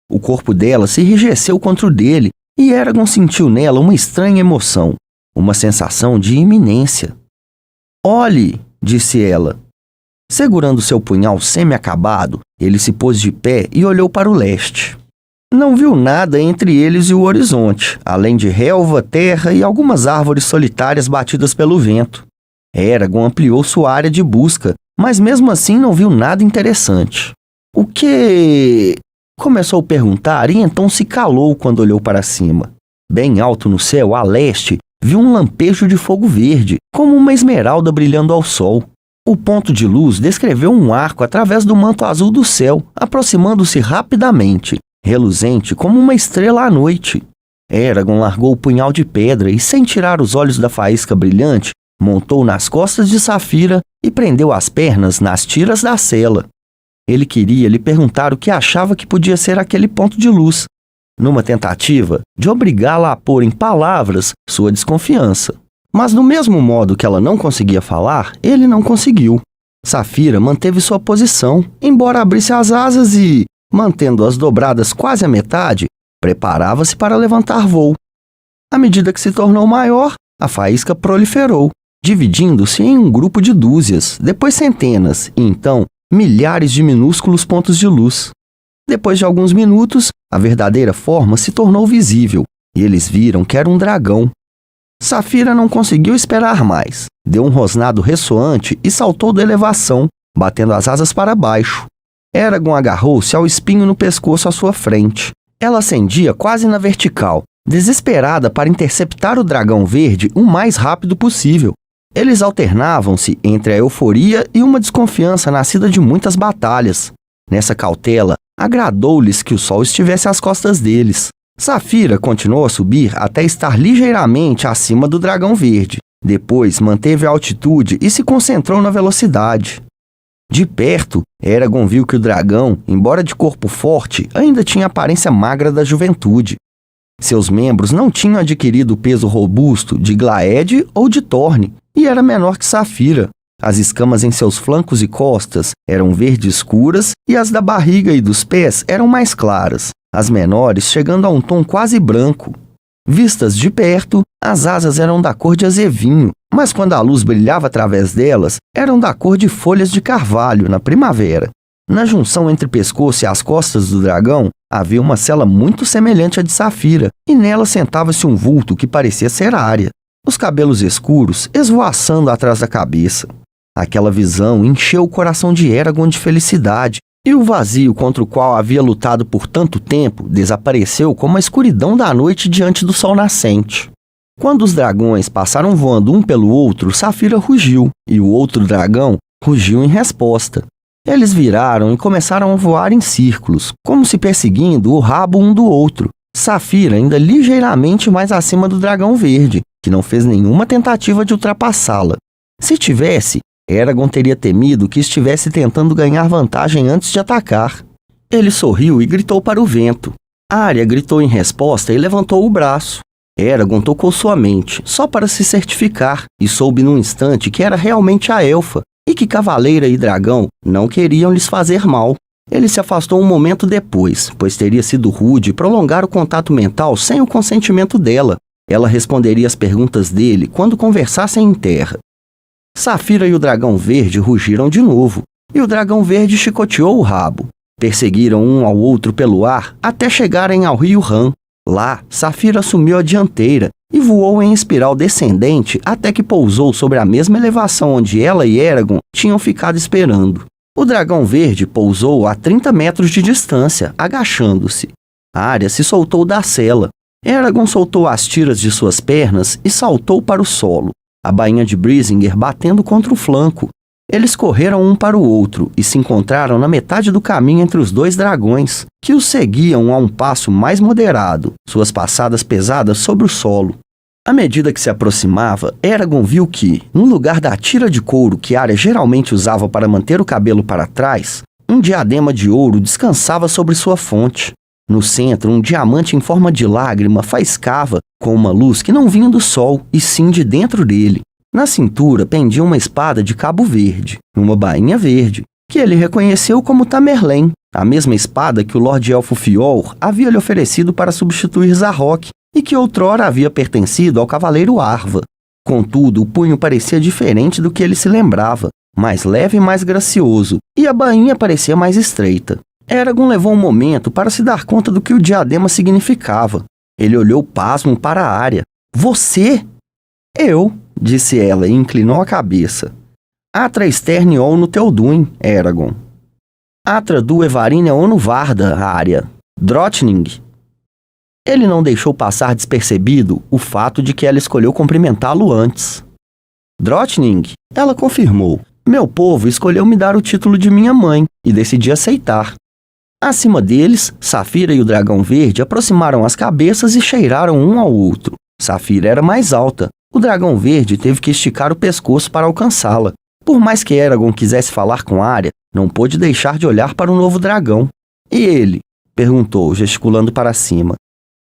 O corpo dela se enrijeceu contra o dele e Eragon sentiu nela uma estranha emoção, uma sensação de iminência. "Olhe", disse ela. Segurando seu punhal semi-acabado, ele se pôs de pé e olhou para o leste. Não viu nada entre eles e o horizonte, além de relva, terra e algumas árvores solitárias batidas pelo vento. Eragon ampliou sua área de busca, mas mesmo assim não viu nada interessante. "O que?" começou a perguntar e então se calou quando olhou para cima. Bem alto no céu, a leste, viu um lampejo de fogo verde, como uma esmeralda brilhando ao sol. O ponto de luz descreveu um arco através do manto azul do céu, aproximando-se rapidamente, reluzente como uma estrela à noite. Eragon largou o punhal de pedra e, sem tirar os olhos da faísca brilhante, montou nas costas de Safira e prendeu as pernas nas tiras da sela. Ele queria lhe perguntar o que achava que podia ser aquele ponto de luz, numa tentativa de obrigá-la a pôr em palavras sua desconfiança. Mas do mesmo modo que ela não conseguia falar, ele não conseguiu. Safira manteve sua posição, embora abrisse as asas e, mantendo-as dobradas quase à metade, preparava-se para levantar voo. À medida que se tornou maior, a faísca proliferou, dividindo-se em um grupo de dúzias, depois centenas e então milhares de minúsculos pontos de luz. Depois de alguns minutos, a verdadeira forma se tornou visível e eles viram que era um dragão. Safira não conseguiu esperar mais. Deu um rosnado ressoante e saltou da elevação, batendo as asas para baixo. Eragon agarrou-se ao espinho no pescoço à sua frente. Ela ascendia quase na vertical, desesperada para interceptar o dragão verde o mais rápido possível. Eles alternavam-se entre a euforia e uma desconfiança nascida de muitas batalhas. Nessa cautela, agradou-lhes que o sol estivesse às costas deles. Safira continuou a subir até estar ligeiramente acima do dragão verde. Depois manteve a altitude e se concentrou na velocidade. De perto, Eragon viu que o dragão, embora de corpo forte, ainda tinha a aparência magra da juventude. Seus membros não tinham adquirido o peso robusto de Glaed ou de Torne, e era menor que Safira. As escamas em seus flancos e costas eram verde escuras e as da barriga e dos pés eram mais claras, as menores chegando a um tom quase branco. Vistas de perto, as asas eram da cor de azevinho, mas quando a luz brilhava através delas, eram da cor de folhas de carvalho na primavera. Na junção entre o pescoço e as costas do dragão, havia uma cela muito semelhante à de Safira, e nela sentava-se um vulto que parecia ser Arya, os cabelos escuros esvoaçando atrás da cabeça. Aquela visão encheu o coração de Eragon de felicidade, e o vazio contra o qual havia lutado por tanto tempo desapareceu como a escuridão da noite diante do sol nascente. Quando os dragões passaram voando um pelo outro, Safira rugiu, e o outro dragão rugiu em resposta. Eles viraram e começaram a voar em círculos, como se perseguindo o rabo um do outro. Safira ainda ligeiramente mais acima do dragão verde, que não fez nenhuma tentativa de ultrapassá-la. Se tivesse, Eragon teria temido que estivesse tentando ganhar vantagem antes de atacar. Ele sorriu e gritou para o vento. Arya gritou em resposta e levantou o braço. Eragon tocou sua mente, só para se certificar, e soube num instante que era realmente a elfa, e que Cavaleira e Dragão não queriam lhes fazer mal. Ele se afastou um momento depois, pois teria sido rude prolongar o contato mental sem o consentimento dela. Ela responderia às perguntas dele quando conversassem em terra. Safira e o dragão verde rugiram de novo, e o dragão verde chicoteou o rabo. Perseguiram um ao outro pelo ar até chegarem ao rio Han. Lá, Safira assumiu a dianteira e voou em espiral descendente até que pousou sobre a mesma elevação onde ela e Eragon tinham ficado esperando. O dragão verde pousou a 30 metros de distância, agachando-se. Arya se soltou da sela. Eragon soltou as tiras de suas pernas e saltou para o solo, a bainha de Brísinger batendo contra o flanco. Eles correram um para o outro e se encontraram na metade do caminho entre os dois dragões, que os seguiam a um passo mais moderado, suas passadas pesadas sobre o solo. À medida que se aproximava, Eragon viu que, no lugar da tira de couro que Arya geralmente usava para manter o cabelo para trás, um diadema de ouro descansava sobre sua fonte. No centro, um diamante em forma de lágrima faiscava com uma luz que não vinha do sol, e sim de dentro dele. Na cintura pendia uma espada de cabo verde, uma bainha verde, que ele reconheceu como Tamerlane, a mesma espada que o Lorde Elfo Fior havia lhe oferecido para substituir Zarrock, e que outrora havia pertencido ao cavaleiro Arva. Contudo, o punho parecia diferente do que ele se lembrava, mais leve e mais gracioso, e a bainha parecia mais estreita. Eragon levou um momento para se dar conta do que o diadema significava. Ele olhou pasmo para a Arya. — Você? — Eu, disse ela e inclinou a cabeça. — Atra Sterne Onu Teuduin, Eragon. — Atra du Evarine Onu Varda, Arya. Drottning. Ele não deixou passar despercebido o fato de que ela escolheu cumprimentá-lo antes. Drottning, ela confirmou. Meu povo escolheu me dar o título de minha mãe e decidi aceitar. Acima deles, Safira e o dragão verde aproximaram as cabeças e cheiraram um ao outro. Safira era mais alta. O dragão verde teve que esticar o pescoço para alcançá-la. Por mais que Eragon quisesse falar com Arya, não pôde deixar de olhar para o novo dragão. E ele? Perguntou, gesticulando para cima.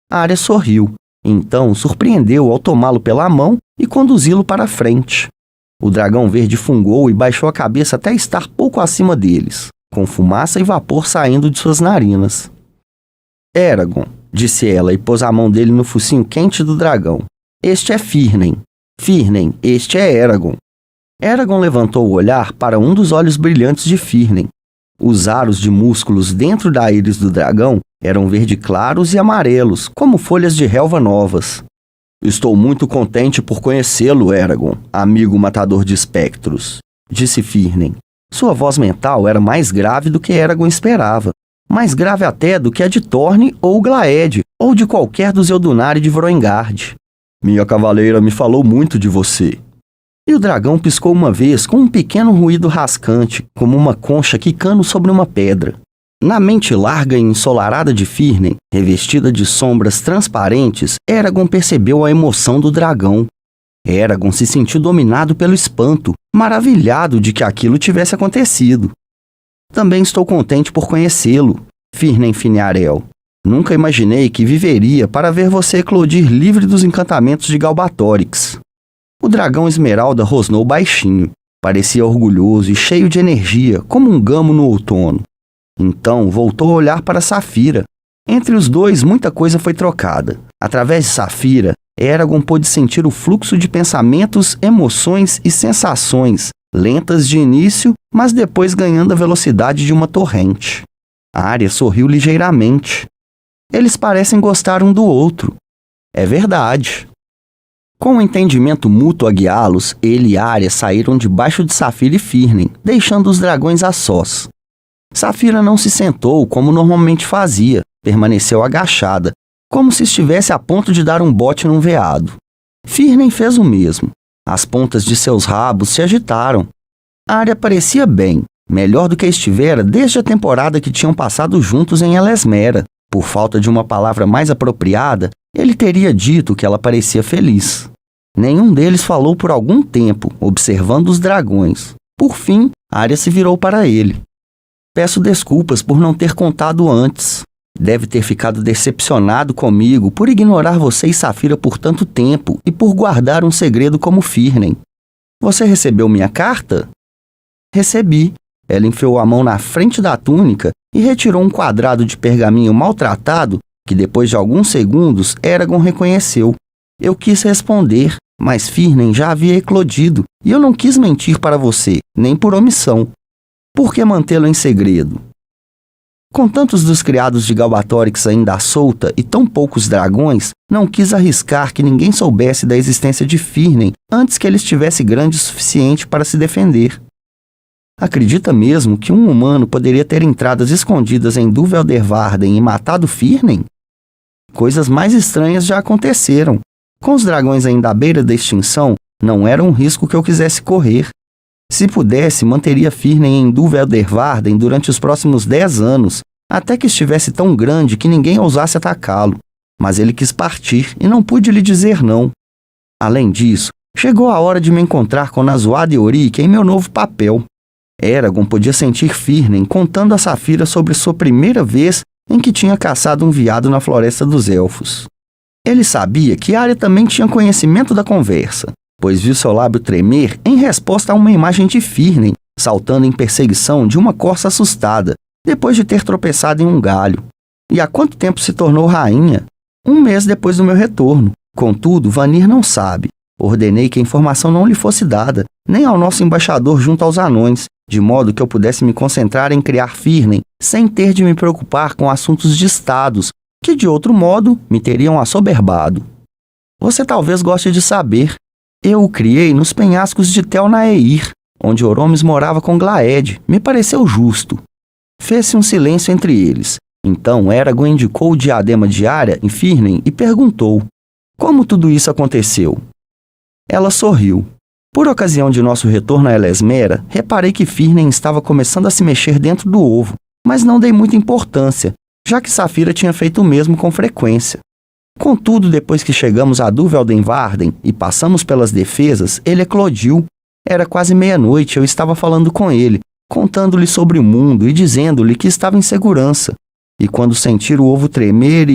Arya sorriu. Então surpreendeu ao tomá-lo pela mão e conduzi-lo para a frente. O dragão verde fungou e baixou a cabeça até estar pouco acima deles, com fumaça e vapor saindo de suas narinas. Eragon, disse ela e pôs a mão dele no focinho quente do dragão. Este é Firnen. Firnen, este é Eragon. Eragon levantou o olhar para um dos olhos brilhantes de Firnen. Os aros de músculos dentro da íris do dragão eram verde claros e amarelos, como folhas de relva novas. Estou muito contente por conhecê-lo, Eragon, amigo matador de espectros, disse Firnen. Sua voz mental era mais grave do que Eragon esperava, mais grave até do que a de Thorne ou Glaed, ou de qualquer dos Eldunari de Vroengard. Minha cavaleira me falou muito de você. E o dragão piscou uma vez com um pequeno ruído rascante, como uma concha quicando sobre uma pedra. Na mente larga e ensolarada de Firnen, revestida de sombras transparentes, Eragon percebeu a emoção do dragão. Eragon se sentiu dominado pelo espanto, maravilhado de que aquilo tivesse acontecido. Também estou contente por conhecê-lo, Firnen Finarel. Nunca imaginei que viveria para ver você eclodir livre dos encantamentos de Galbatorix. O dragão esmeralda rosnou baixinho. Parecia orgulhoso e cheio de energia, como um gamo no outono. Então voltou a olhar para Safira. Entre os dois, muita coisa foi trocada. Através de Safira, Eragon pôde sentir o fluxo de pensamentos, emoções e sensações, lentas de início, mas depois ganhando a velocidade de uma torrente. Arya sorriu ligeiramente. Eles parecem gostar um do outro. É verdade. Com o entendimento mútuo a guiá-los, ele e Arya saíram debaixo de Safira e Firnen, deixando os dragões a sós. Safira não se sentou como normalmente fazia, permaneceu agachada, como se estivesse a ponto de dar um bote num veado. Firnen fez o mesmo. As pontas de seus rabos se agitaram. Arya parecia bem, melhor do que estivera desde a temporada que tinham passado juntos em Elesmera. Por falta de uma palavra mais apropriada, ele teria dito que ela parecia feliz. Nenhum deles falou por algum tempo, observando os dragões. Por fim, Arya se virou para ele. Peço desculpas por não ter contado antes. Deve ter ficado decepcionado comigo por ignorar você e Safira por tanto tempo e por guardar um segredo como Firnen. Você recebeu minha carta? Recebi. Ela enfiou a mão na frente da túnica e retirou um quadrado de pergaminho maltratado que, depois de alguns segundos, Eragon reconheceu. Eu quis responder, mas Firnen já havia eclodido e eu não quis mentir para você, nem por omissão. Por que mantê-lo em segredo? Com tantos dos criados de Galbatorix ainda à solta e tão poucos dragões, não quis arriscar que ninguém soubesse da existência de Firnen antes que ele estivesse grande o suficiente para se defender. Acredita mesmo que um humano poderia ter entradas escondidas em Dúveldervarden e matado Firnen? Coisas mais estranhas já aconteceram. Com os dragões ainda à beira da extinção, não era um risco que eu quisesse correr. Se pudesse, manteria Firnen em Dúveldervarden durante os próximos 10 anos, até que estivesse tão grande que ninguém ousasse atacá-lo. Mas ele quis partir e não pude lhe dizer não. Além disso, chegou a hora de me encontrar com Nazuada e Orique em meu novo papel. Eragon podia sentir Firnen contando a Saphira sobre sua primeira vez em que tinha caçado um veado na Floresta dos Elfos. Ele sabia que Arya também tinha conhecimento da conversa, pois viu seu lábio tremer em resposta a uma imagem de Firnen saltando em perseguição de uma corça assustada, depois de ter tropeçado em um galho. E há quanto tempo se tornou rainha? 1 mês depois do meu retorno. Contudo, Vanir não sabe. Ordenei que a informação não lhe fosse dada, nem ao nosso embaixador junto aos anões, de modo que eu pudesse me concentrar em criar Firnen, sem ter de me preocupar com assuntos de estados, que de outro modo me teriam assoberbado. Você talvez goste de saber. Eu o criei nos penhascos de Tel Naeir, onde Oromes morava com Glaed. Me pareceu justo. Fez-se um silêncio entre eles. Então Eragon indicou o diadema de Arya em Firnen e perguntou: como tudo isso aconteceu? Ela sorriu. Por ocasião de nosso retorno a Elesmera, reparei que Firnen estava começando a se mexer dentro do ovo, mas não dei muita importância, já que Saphira tinha feito o mesmo com frequência. Contudo, depois que chegamos a Dúveldenvarden e passamos pelas defesas, ele eclodiu. Era quase meia-noite e eu estava falando com ele, contando-lhe sobre o mundo e dizendo-lhe que estava em segurança. E quando sentir o ovo tremer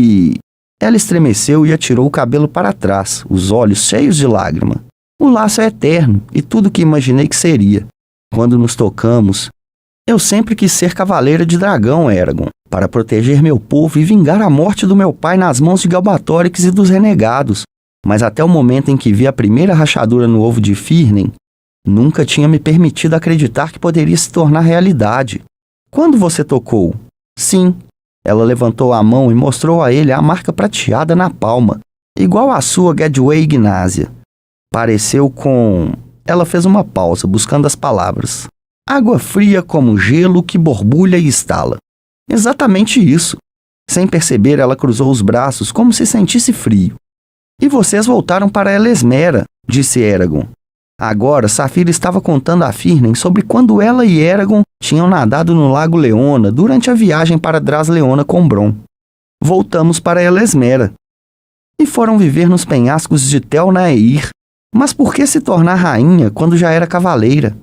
Ela estremeceu e atirou o cabelo para trás, os olhos cheios de lágrima. O laço é eterno e tudo o que imaginei que seria. Quando nos tocamos, eu sempre quis ser cavaleira de dragão, Eragon, para proteger meu povo e vingar a morte do meu pai nas mãos de Galbatorix e dos renegados. Mas até o momento em que vi a primeira rachadura no ovo de Firnen, nunca tinha me permitido acreditar que poderia se tornar realidade. Quando você tocou? Sim. Ela levantou a mão e mostrou a ele a marca prateada na palma, igual à sua Gadway Ignácia. Pareceu com... Ela fez uma pausa, buscando as palavras. Água fria como gelo que borbulha e estala. Exatamente isso. Sem perceber, ela cruzou os braços como se sentisse frio. E vocês voltaram para Elesmera, disse Eragon. Agora, Saphira estava contando a Firnen sobre quando ela e Eragon tinham nadado no Lago Leona durante a viagem para Drasleona com Bronn. Voltamos para Elesmera. E foram viver nos penhascos de Tel Naeir. Mas por que se tornar rainha quando já era cavaleira?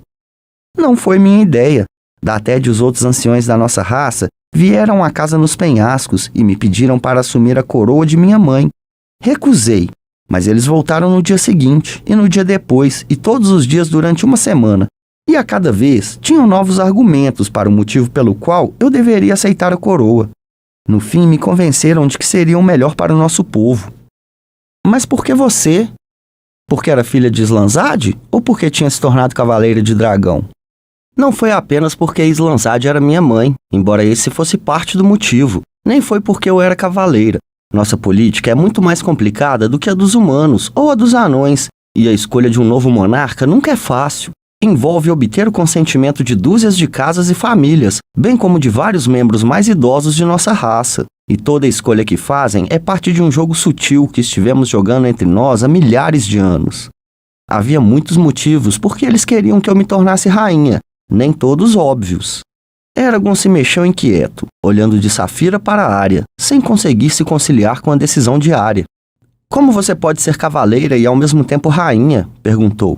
Não foi minha ideia. Dated e os outros anciões da nossa raça vieram à casa nos penhascos e me pediram para assumir a coroa de minha mãe. Recusei, mas eles voltaram no dia seguinte, e no dia depois, e todos os dias durante uma semana. E a cada vez tinham novos argumentos para o motivo pelo qual eu deveria aceitar a coroa. No fim, me convenceram de que seria o melhor para o nosso povo. Mas por que você? Porque era filha de Islanzade? Ou porque tinha se tornado cavaleira de dragão? Não foi apenas porque Islanzade era minha mãe, embora esse fosse parte do motivo. Nem foi porque eu era cavaleira. Nossa política é muito mais complicada do que a dos humanos ou a dos anões, e a escolha de um novo monarca nunca é fácil. Envolve obter o consentimento de dúzias de casas e famílias, bem como de vários membros mais idosos de nossa raça. E toda a escolha que fazem é parte de um jogo sutil que estivemos jogando entre nós há milhares de anos. Havia muitos motivos porque eles queriam que eu me tornasse rainha, nem todos óbvios. Eragon se mexeu inquieto, olhando de Saphira para Arya, sem conseguir se conciliar com a decisão de Arya. Como você pode ser cavaleira e ao mesmo tempo rainha? Perguntou.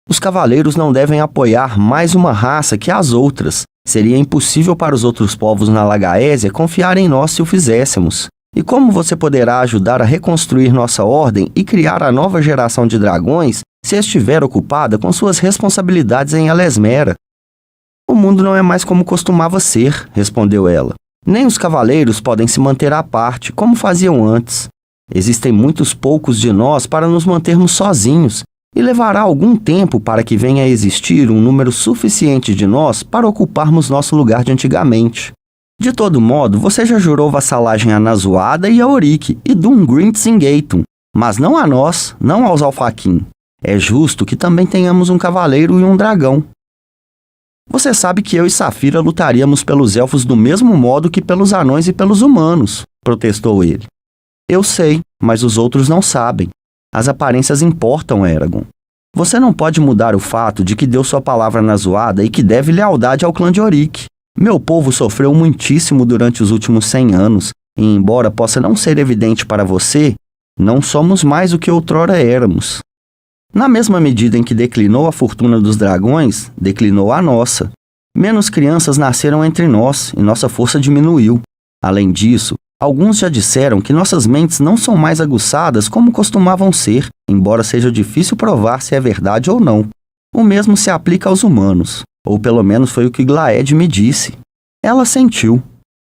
Os cavaleiros não devem apoiar mais uma raça que as outras. Seria impossível para os outros povos na Lagaésia confiar em nós se o fizéssemos. E como você poderá ajudar a reconstruir nossa ordem e criar a nova geração de dragões se estiver ocupada com suas responsabilidades em Elesmera? O mundo não é mais como costumava ser, respondeu ela. Nem os cavaleiros podem se manter à parte, como faziam antes. Existem muitos poucos de nós para nos mantermos sozinhos, e levará algum tempo para que venha a existir um número suficiente de nós para ocuparmos nosso lugar de antigamente. De todo modo, você já jurou vassalagem a Nazuada e a Orique e Dungrinth Ingaton, mas não a nós, não aos Alfaquin. É justo que também tenhamos um cavaleiro e um dragão. Você sabe que eu e Saphira lutaríamos pelos elfos do mesmo modo que pelos anões e pelos humanos, protestou ele. Eu sei, mas os outros não sabem. As aparências importam, Eragon. Você não pode mudar o fato de que deu sua palavra na zoada e que deve lealdade ao clã de Orique. Meu povo sofreu muitíssimo durante os últimos 100 anos, e embora possa não ser evidente para você, não somos mais o que outrora éramos. Na mesma medida em que declinou a fortuna dos dragões, declinou a nossa. Menos crianças nasceram entre nós e nossa força diminuiu. Além disso, alguns já disseram que nossas mentes não são mais aguçadas como costumavam ser, embora seja difícil provar se é verdade ou não. O mesmo se aplica aos humanos, ou pelo menos foi o que Glaed me disse. Ela sentiu.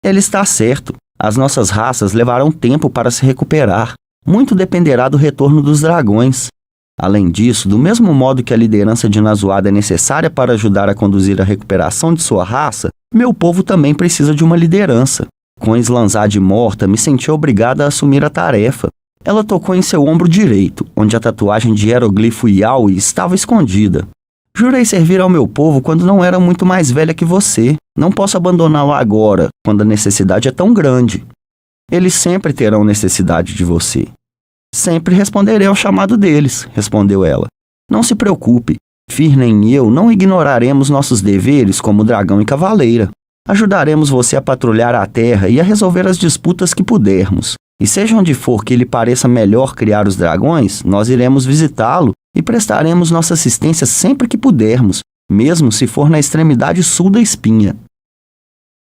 Ele está certo. As nossas raças levarão tempo para se recuperar. Muito dependerá do retorno dos dragões. Além disso, do mesmo modo que a liderança de Nazuada é necessária para ajudar a conduzir a recuperação de sua raça, meu povo também precisa de uma liderança. Com Islanzade morta, me senti obrigada a assumir a tarefa. Ela tocou em seu ombro direito, onde a tatuagem de hieroglifo Yaoi estava escondida. Jurei servir ao meu povo quando não era muito mais velha que você. Não posso abandoná-lo agora, quando a necessidade é tão grande. Eles sempre terão necessidade de você. Sempre responderei ao chamado deles, respondeu ela. Não se preocupe, Firnen e eu não ignoraremos nossos deveres como dragão e cavaleira. Ajudaremos você a patrulhar a terra e a resolver as disputas que pudermos. E seja onde for que lhe pareça melhor criar os dragões, nós iremos visitá-lo e prestaremos nossa assistência sempre que pudermos, mesmo se for na extremidade sul da espinha.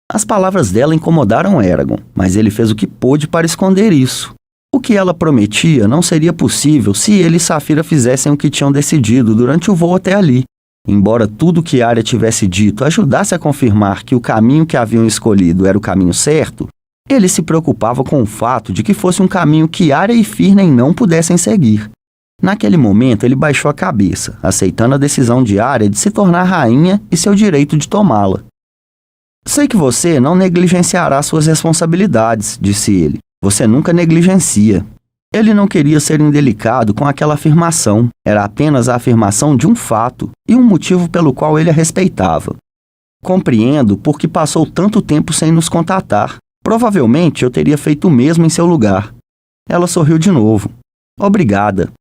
As palavras dela incomodaram Eragon, mas ele fez o que pôde para esconder isso. O que ela prometia não seria possível se ele e Saphira fizessem o que tinham decidido durante o voo até ali. Embora tudo o que Arya tivesse dito ajudasse a confirmar que o caminho que haviam escolhido era o caminho certo, ele se preocupava com o fato de que fosse um caminho que Arya e Firnen não pudessem seguir. Naquele momento, ele baixou a cabeça, aceitando a decisão de Arya de se tornar rainha e seu direito de tomá-la. Sei que você não negligenciará suas responsabilidades, disse ele. Você nunca negligencia. Ele não queria ser indelicado com aquela afirmação. Era apenas a afirmação de um fato e um motivo pelo qual ele a respeitava. Compreendo por que passou tanto tempo sem nos contatar. Provavelmente eu teria feito o mesmo em seu lugar. Ela sorriu de novo. Obrigada.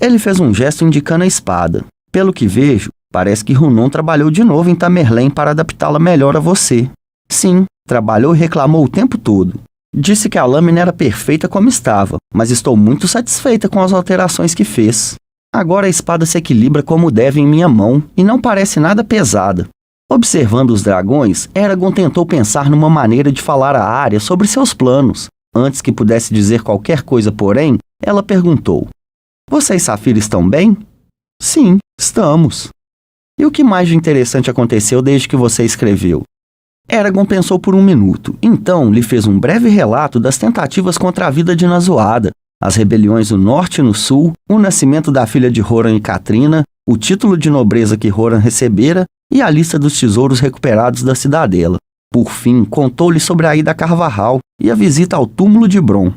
Ele fez um gesto indicando a espada. Pelo que vejo, parece que Runon trabalhou de novo em Tamerlane para adaptá-la melhor a você. Sim, trabalhou e reclamou o tempo todo. Disse que a lâmina era perfeita como estava, mas estou muito satisfeita com as alterações que fez. Agora a espada se equilibra como deve em minha mão e não parece nada pesada. Observando os dragões, Eragon tentou pensar numa maneira de falar a Arya sobre seus planos. Antes que pudesse dizer qualquer coisa, porém, ela perguntou: Você e Saphira estão bem? Sim, estamos. E o que mais de interessante aconteceu desde que você escreveu? Eragon pensou por um minuto, então lhe fez um breve relato das tentativas contra a vida de Nazuada, as rebeliões no norte e no sul, o nascimento da filha de Horan e Katrina, o título de nobreza que Horan recebera e a lista dos tesouros recuperados da cidadela. Por fim, contou-lhe sobre a ida a Carvahal e a visita ao túmulo de Bron.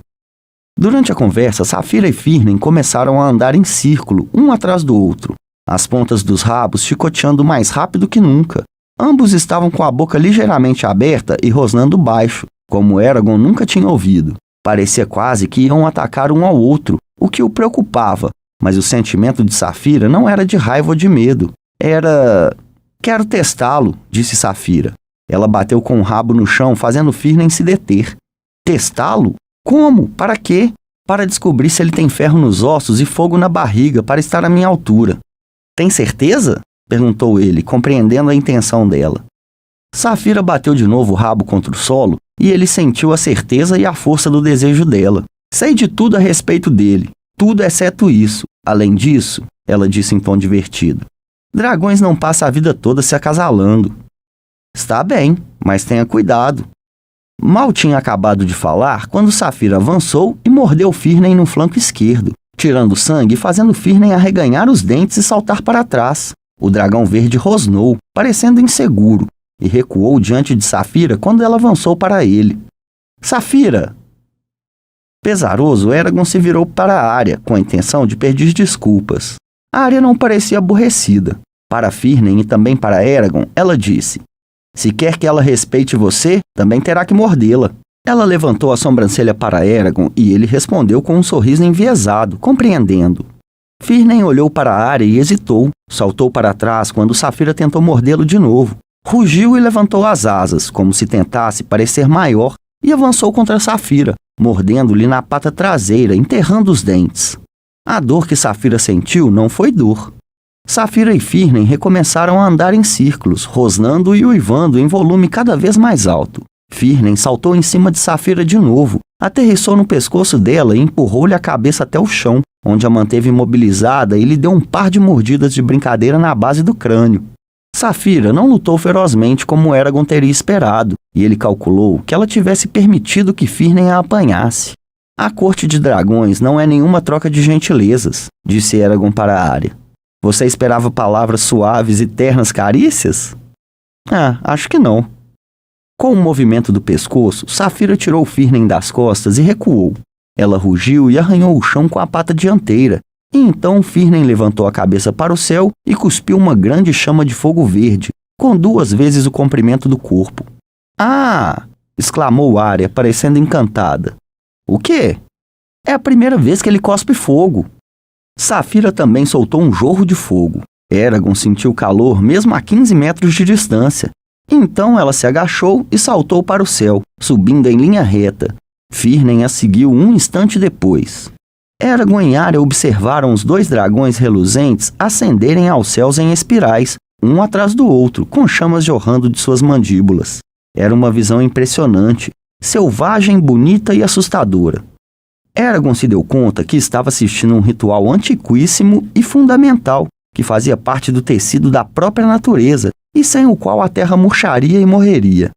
Durante a conversa, Saphira e Firnen começaram a andar em círculo, um atrás do outro, as pontas dos rabos chicoteando mais rápido que nunca. Ambos estavam com a boca ligeiramente aberta e rosnando baixo, como Eragon nunca tinha ouvido. Parecia quase que iam atacar um ao outro, o que o preocupava, mas o sentimento de Saphira não era de raiva ou de medo. Era... Quero testá-lo, disse Saphira. Ela bateu com o rabo no chão, fazendo Firnen se deter. Testá-lo? Como? Para quê? Para descobrir se ele tem ferro nos ossos e fogo na barriga para estar à minha altura. Tem certeza? Perguntou ele, compreendendo a intenção dela. Saphira bateu de novo o rabo contra o solo e ele sentiu a certeza e a força do desejo dela. Sei de tudo a respeito dele, tudo exceto isso. Além disso, ela disse em tom divertido, dragões não passam a vida toda se acasalando. Está bem, mas tenha cuidado. Mal tinha acabado de falar quando Safira avançou e mordeu Firnen no flanco esquerdo, tirando sangue e fazendo Firnen arreganhar os dentes e saltar para trás. O dragão verde rosnou, parecendo inseguro, e recuou diante de Safira quando ela avançou para ele. Safira! Pesaroso, Eragon se virou para a Arya, com a intenção de pedir desculpas. A Arya não parecia aborrecida. Para Firnen e também para Eragon, ela disse: se quer que ela respeite você, também terá que mordê-la. Ela levantou a sobrancelha para Eragon e ele respondeu com um sorriso enviesado, compreendendo. Firnen olhou para a Arya e hesitou, saltou para trás quando Safira tentou mordê-lo de novo. Rugiu e levantou as asas, como se tentasse parecer maior, e avançou contra Safira, mordendo-lhe na pata traseira, enterrando os dentes. A dor que Safira sentiu não foi dor. Safira e Firnen recomeçaram a andar em círculos, rosnando e uivando em volume cada vez mais alto. Firnen saltou em cima de Safira de novo, aterrissou no pescoço dela e empurrou-lhe a cabeça até o chão, onde a manteve imobilizada e lhe deu um par de mordidas de brincadeira na base do crânio. Safira não lutou ferozmente como Eragon teria esperado, e ele calculou que ela tivesse permitido que Firnen a apanhasse. A corte de dragões não é nenhuma troca de gentilezas, disse Eragon para a Arya. Você esperava palavras suaves e ternas carícias? Acho que não. Com um movimento do pescoço, Safira tirou Firnen das costas e recuou. Ela rugiu e arranhou o chão com a pata dianteira, e então Firnen levantou a cabeça para o céu e cuspiu uma grande chama de fogo verde, com 2 vezes o comprimento do corpo. Ah! Exclamou Arya, parecendo encantada. O quê? É a primeira vez que ele cospe fogo. Safira também soltou um jorro de fogo. Eragon sentiu calor mesmo a 15 metros de distância. Então ela se agachou e saltou para o céu, subindo em linha reta. Firnen a seguiu um instante depois. Eragon e Arya observaram os 2 dragões reluzentes ascenderem aos céus em espirais, um atrás do outro, com chamas jorrando de suas mandíbulas. Era uma visão impressionante, selvagem, bonita e assustadora. Eragon se deu conta que estava assistindo um ritual antiquíssimo e fundamental, que fazia parte do tecido da própria natureza e sem o qual a terra murcharia e morreria.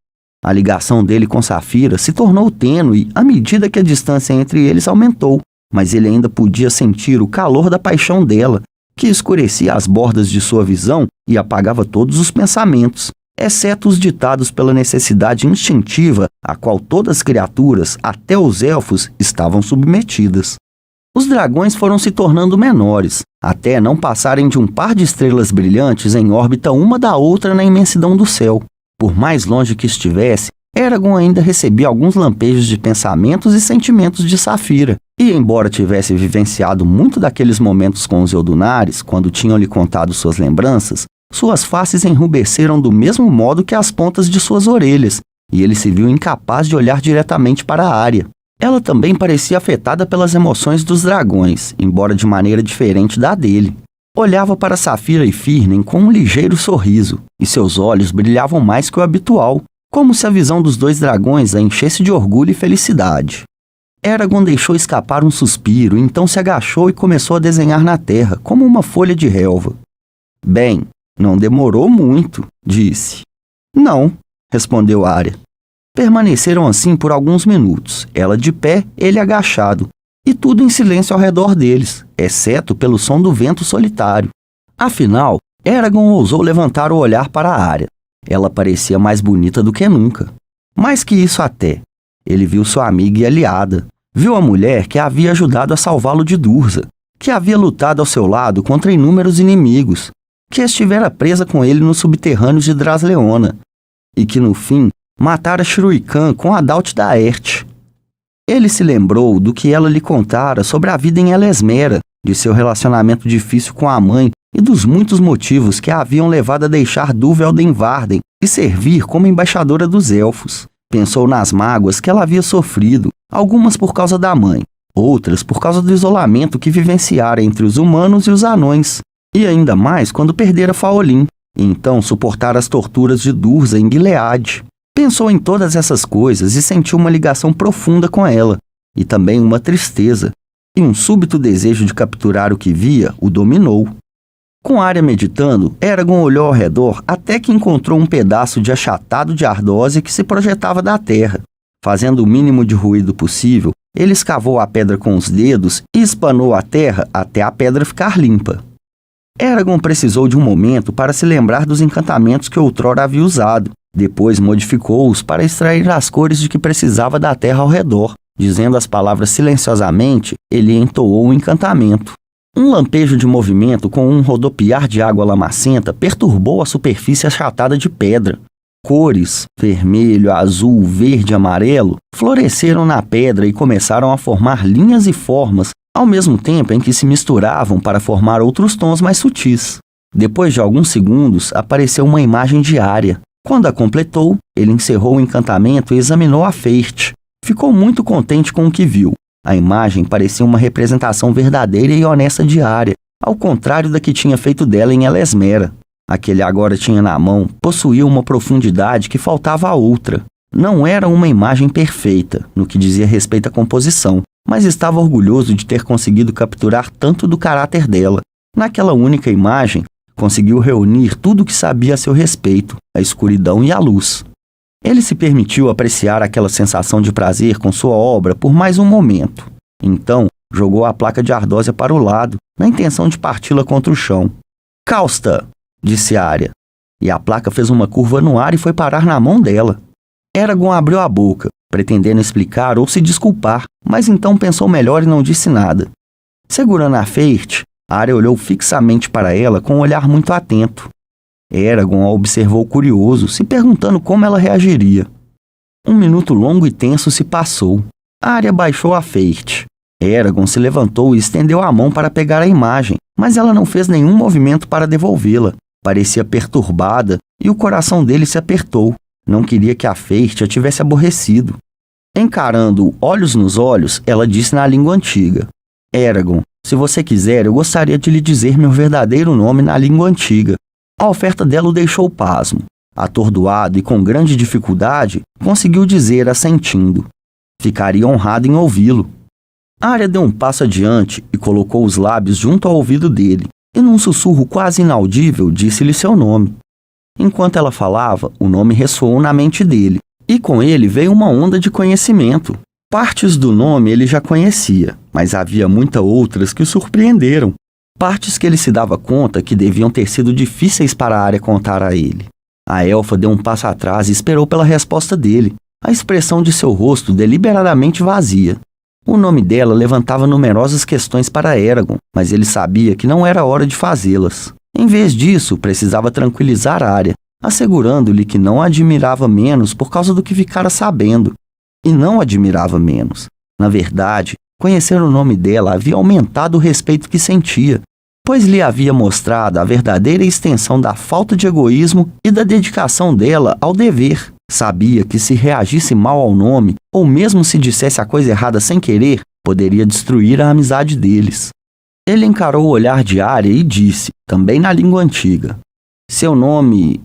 A ligação dele com Safira se tornou tênue à medida que a distância entre eles aumentou, mas ele ainda podia sentir o calor da paixão dela, que escurecia as bordas de sua visão e apagava todos os pensamentos, exceto os ditados pela necessidade instintiva a qual todas as criaturas, até os elfos, estavam submetidas. Os dragões foram se tornando menores, até não passarem de um par de estrelas brilhantes em órbita uma da outra na imensidão do céu. Por mais longe que estivesse, Eragon ainda recebia alguns lampejos de pensamentos e sentimentos de Safira, e embora tivesse vivenciado muito daqueles momentos com os Eldunares, quando tinham-lhe contado suas lembranças, suas faces enrubesceram do mesmo modo que as pontas de suas orelhas, e ele se viu incapaz de olhar diretamente para a Arya. Ela também parecia afetada pelas emoções dos dragões, embora de maneira diferente da dele. Olhava para Safira e Firnen com um ligeiro sorriso, e seus olhos brilhavam mais que o habitual, como se a visão dos 2 dragões a enchesse de orgulho e felicidade. Eragon deixou escapar um suspiro, então se agachou e começou a desenhar na terra, como uma folha de relva. Bem, não demorou muito, disse. Não, respondeu Arya. Permaneceram assim por alguns minutos, ela de pé, ele agachado, e tudo em silêncio ao redor deles, exceto pelo som do vento solitário. Afinal, Eragon ousou levantar o olhar para a Arya. Ela parecia mais bonita do que nunca. Mais que isso até. Ele viu sua amiga e aliada. Viu a mulher que havia ajudado a salvá-lo de Durza, que havia lutado ao seu lado contra inúmeros inimigos, que estivera presa com ele nos subterrâneos de Drasleona, e que, no fim, matara Shruikan com a Dalt da Ert. Ele se lembrou do que ela lhe contara sobre a vida em Elesmera, de seu relacionamento difícil com a mãe e dos muitos motivos que a haviam levado a deixar Dúvelden-Varden e servir como embaixadora dos elfos. Pensou nas mágoas que ela havia sofrido, algumas por causa da mãe, outras por causa do isolamento que vivenciara entre os humanos e os anões, e ainda mais quando perdera Faolin, e então suportar as torturas de Durza em Gilead. Pensou em todas essas coisas e sentiu uma ligação profunda com ela, e também uma tristeza, e um súbito desejo de capturar o que via o dominou. Com Arya meditando, Eragon olhou ao redor até que encontrou um pedaço de achatado de ardósia que se projetava da terra. Fazendo o mínimo de ruído possível, ele escavou a pedra com os dedos e espanou a terra até a pedra ficar limpa. Eragon precisou de um momento para se lembrar dos encantamentos que outrora havia usado. Depois modificou-os para extrair as cores de que precisava da terra ao redor. Dizendo as palavras silenciosamente, ele entoou o encantamento. Um lampejo de movimento com um rodopiar de água lamacenta perturbou a superfície achatada de pedra. Cores, vermelho, azul, verde e amarelo, floresceram na pedra e começaram a formar linhas e formas, ao mesmo tempo em que se misturavam para formar outros tons mais sutis. Depois de alguns segundos, apareceu uma imagem de Arya. Quando a completou, ele encerrou o encantamento e examinou a Feit. Ficou muito contente com o que viu. A imagem parecia uma representação verdadeira e honesta de Arya, ao contrário da que tinha feito dela em Elesmera. A que ele agora tinha na mão possuía uma profundidade que faltava a outra. Não era uma imagem perfeita, no que dizia respeito à composição, mas estava orgulhoso de ter conseguido capturar tanto do caráter dela. Naquela única imagem, conseguiu reunir tudo o que sabia a seu respeito, a escuridão e a luz. Ele se permitiu apreciar aquela sensação de prazer com sua obra por mais um momento. Então, jogou a placa de ardósia para o lado, na intenção de parti-la contra o chão. "Causta!" disse Arya, e a placa fez uma curva no ar e foi parar na mão dela. Eragon abriu a boca, pretendendo explicar ou se desculpar, mas então pensou melhor e não disse nada. Segurando a Feit, Arya olhou fixamente para ela com um olhar muito atento. Eragon a observou curioso, se perguntando como ela reagiria. Um minuto longo e tenso se passou. Arya baixou a Feit. Eragon se levantou e estendeu a mão para pegar a imagem, mas ela não fez nenhum movimento para devolvê-la. Parecia perturbada e o coração dele se apertou. Não queria que a Feit a tivesse aborrecido. Encarando-o olhos nos olhos, ela disse na língua antiga: "Eragon, se você quiser, eu gostaria de lhe dizer meu verdadeiro nome na língua antiga." A oferta dela o deixou pasmo. Atordoado e com grande dificuldade, conseguiu dizer assentindo: "Ficaria honrado em ouvi-lo." Arya deu um passo adiante e colocou os lábios junto ao ouvido dele, e num sussurro quase inaudível disse-lhe seu nome. Enquanto ela falava, o nome ressoou na mente dele, e com ele veio uma onda de conhecimento. Partes do nome ele já conhecia, mas havia muitas outras que o surpreenderam. Partes que ele se dava conta que deviam ter sido difíceis para Arya contar a ele. A elfa deu um passo atrás e esperou pela resposta dele, a expressão de seu rosto deliberadamente vazia. O nome dela levantava numerosas questões para Eragon, mas ele sabia que não era hora de fazê-las. Em vez disso, precisava tranquilizar Arya, assegurando-lhe que não a admirava menos por causa do que ficara sabendo. E não admirava menos. Na verdade, conhecer o nome dela havia aumentado o respeito que sentia, pois lhe havia mostrado a verdadeira extensão da falta de egoísmo e da dedicação dela ao dever. Sabia que se reagisse mal ao nome, ou mesmo se dissesse a coisa errada sem querer, poderia destruir a amizade deles. Ele encarou o olhar de Arya e disse, também na língua antiga: Seu nome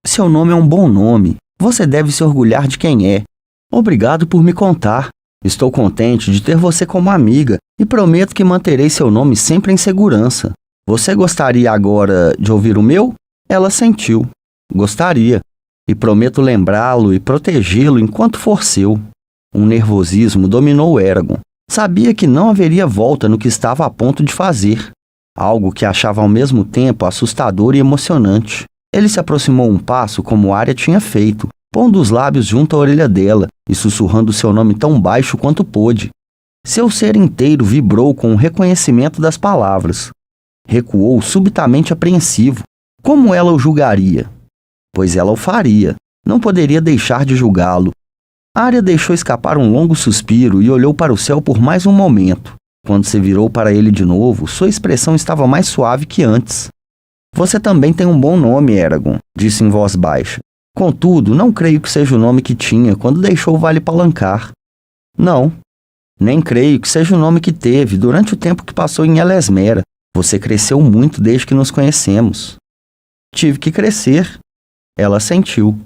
é um bom nome. Você deve se orgulhar de quem é. Obrigado por me contar. Estou contente de ter você como amiga e prometo que manterei seu nome sempre em segurança. Você gostaria agora de ouvir o meu? Ela assentiu. Gostaria. E prometo lembrá-lo e protegê-lo enquanto for seu. Um nervosismo dominou Eragon. Sabia que não haveria volta no que estava a ponto de fazer. Algo que achava ao mesmo tempo assustador e emocionante. Ele se aproximou um passo como Arya tinha feito, pondo os lábios junto à orelha dela e sussurrando seu nome tão baixo quanto pôde. Seu ser inteiro vibrou com o reconhecimento das palavras. Recuou subitamente apreensivo. Como ela o julgaria? Pois ela o faria. Não poderia deixar de julgá-lo. Arya deixou escapar um longo suspiro e olhou para o céu por mais um momento. Quando se virou para ele de novo, sua expressão estava mais suave que antes. Você também tem um bom nome, Eragon, disse em voz baixa. Contudo, não creio que seja o nome que tinha quando deixou o Vale Palancar. Não. Nem creio que seja o nome que teve durante o tempo que passou em Elesmera. Você cresceu muito desde que nos conhecemos. Tive que crescer. Ela assentiu.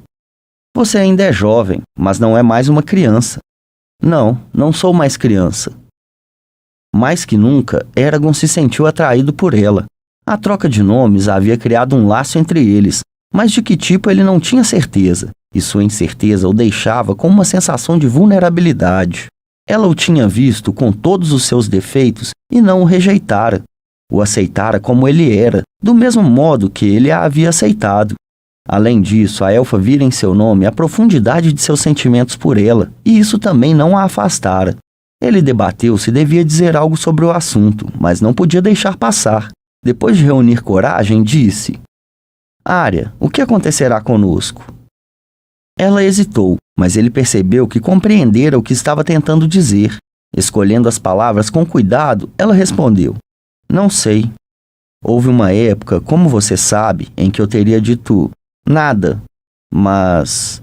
Você ainda é jovem, mas não é mais uma criança. Não, não sou mais criança. Mais que nunca, Eragon se sentiu atraído por ela. A troca de nomes havia criado um laço entre eles, mas de que tipo ele não tinha certeza, e sua incerteza o deixava com uma sensação de vulnerabilidade. Ela o tinha visto com todos os seus defeitos e não o rejeitara. O aceitara como ele era, do mesmo modo que ele a havia aceitado. Além disso, a elfa vira em seu nome a profundidade de seus sentimentos por ela, e isso também não a afastara. Ele debateu se devia dizer algo sobre o assunto, mas não podia deixar passar. Depois de reunir coragem, disse: Arya, o que acontecerá conosco? Ela hesitou, mas ele percebeu que compreendera o que estava tentando dizer. Escolhendo as palavras com cuidado, ela respondeu: Não sei. Houve uma época, como você sabe, em que eu teria dito nada. Mas,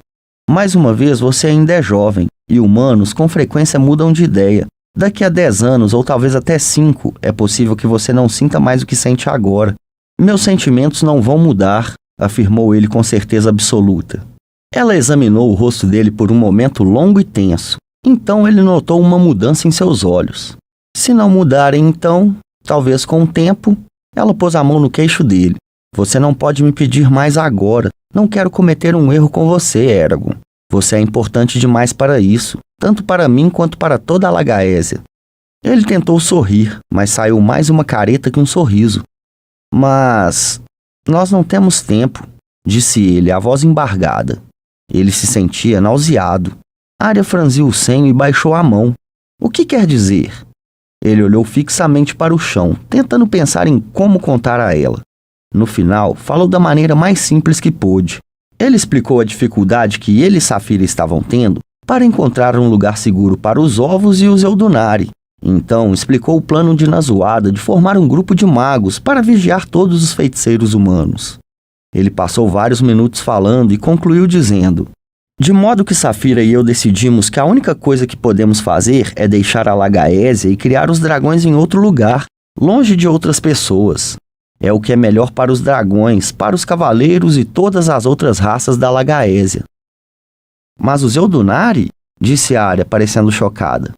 mais uma vez, você ainda é jovem, e humanos com frequência mudam de ideia. Daqui a 10 anos, ou talvez até 5, é possível que você não sinta mais o que sente agora. Meus sentimentos não vão mudar, afirmou ele com certeza absoluta. Ela examinou o rosto dele por um momento longo e tenso. Então ele notou uma mudança em seus olhos. Se não mudarem, então, talvez com o tempo, ela pôs a mão no queixo dele. Você não pode me pedir mais agora. Não quero cometer um erro com você, Eragon. Você é importante demais para isso, tanto para mim quanto para toda a Lagaésia. Ele tentou sorrir, mas saiu mais uma careta que um sorriso. Mas nós não temos tempo, disse ele, a voz embargada. Ele se sentia nauseado. Arya franziu o senho e baixou a mão. O que quer dizer? Ele olhou fixamente para o chão, tentando pensar em como contar a ela. No final, falou da maneira mais simples que pôde. Ele explicou a dificuldade que ele e Saphira estavam tendo para encontrar um lugar seguro para os ovos e os Eldunari. Então, explicou o plano de Nazuada de formar um grupo de magos para vigiar todos os feiticeiros humanos. Ele passou vários minutos falando e concluiu dizendo: De modo que Saphira e eu decidimos que a única coisa que podemos fazer é deixar a Lagaésia e criar os dragões em outro lugar, longe de outras pessoas. É o que é melhor para os dragões, para os cavaleiros e todas as outras raças da Lagaésia. Mas os Eldunari? Disse Arya, parecendo chocada.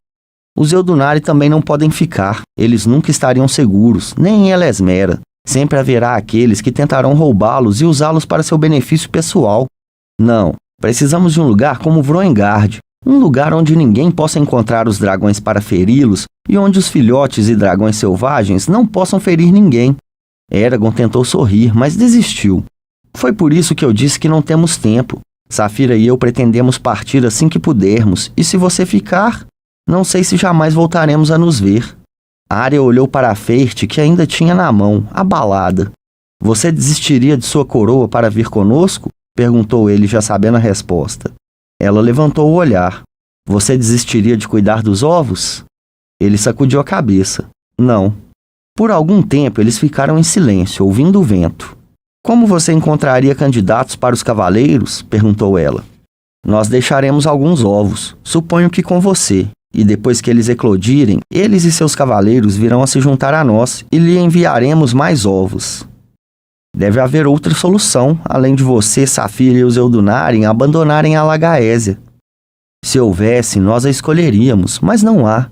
Os Eldunari também não podem ficar. Eles nunca estariam seguros, nem em Elesmera. Sempre haverá aqueles que tentarão roubá-los e usá-los para seu benefício pessoal. Não, precisamos de um lugar como Vrongard, um lugar onde ninguém possa encontrar os dragões para feri-los e onde os filhotes e dragões selvagens não possam ferir ninguém. Eragon tentou sorrir, mas desistiu. Foi por isso que eu disse que não temos tempo. Saphira e eu pretendemos partir assim que pudermos, e se você ficar, não sei se jamais voltaremos a nos ver. Arya olhou para a Ferte que ainda tinha na mão, abalada. Você desistiria de sua coroa para vir conosco? Perguntou ele, já sabendo a resposta. Ela levantou o olhar. Você desistiria de cuidar dos ovos? Ele sacudiu a cabeça. Não. Por algum tempo eles ficaram em silêncio, ouvindo o vento. Como você encontraria candidatos para os cavaleiros? Perguntou ela. Nós deixaremos alguns ovos, suponho que com você, e depois que eles eclodirem, eles e seus cavaleiros virão a se juntar a nós e lhe enviaremos mais ovos. Deve haver outra solução, além de você, Saphira e os Eldunari abandonarem a Lagaésia. Se houvesse, nós a escolheríamos, mas não há.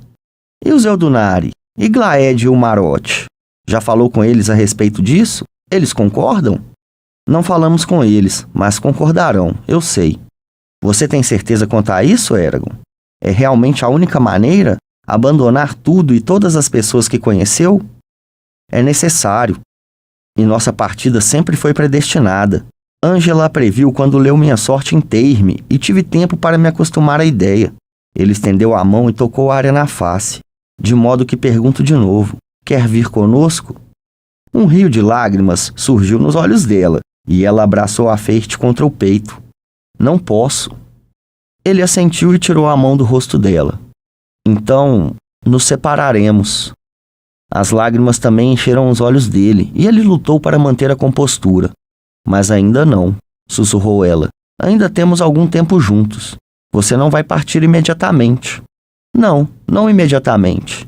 E os Eldunari? E Glaed e o Marote? Já falou com eles a respeito disso? Eles concordam? Não falamos com eles, mas concordarão, eu sei. Você tem certeza quanto a isso, Eragon? É realmente a única maneira? Abandonar tudo e todas as pessoas que conheceu? É necessário. E nossa partida sempre foi predestinada. Ângela a previu quando leu minha sorte em Teirme e tive tempo para me acostumar à ideia. Ele estendeu a mão e tocou Arya na face. De modo que pergunto de novo, quer vir conosco? Um rio de lágrimas surgiu nos olhos dela, e ela abraçou a Ferte contra o peito. Não posso. Ele assentiu e tirou a mão do rosto dela. Então, nos separaremos. As lágrimas também encheram os olhos dele, e ele lutou para manter a compostura. Mas ainda não, sussurrou ela. Ainda temos algum tempo juntos. Você não vai partir imediatamente. Não, não imediatamente.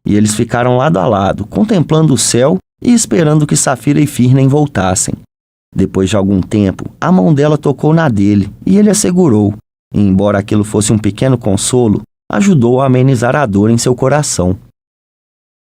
E eles ficaram lado a lado, contemplando o céu e esperando que Saphira e Firnen voltassem. Depois de algum tempo, a mão dela tocou na dele e ele a segurou. E, embora aquilo fosse um pequeno consolo, ajudou a amenizar a dor em seu coração.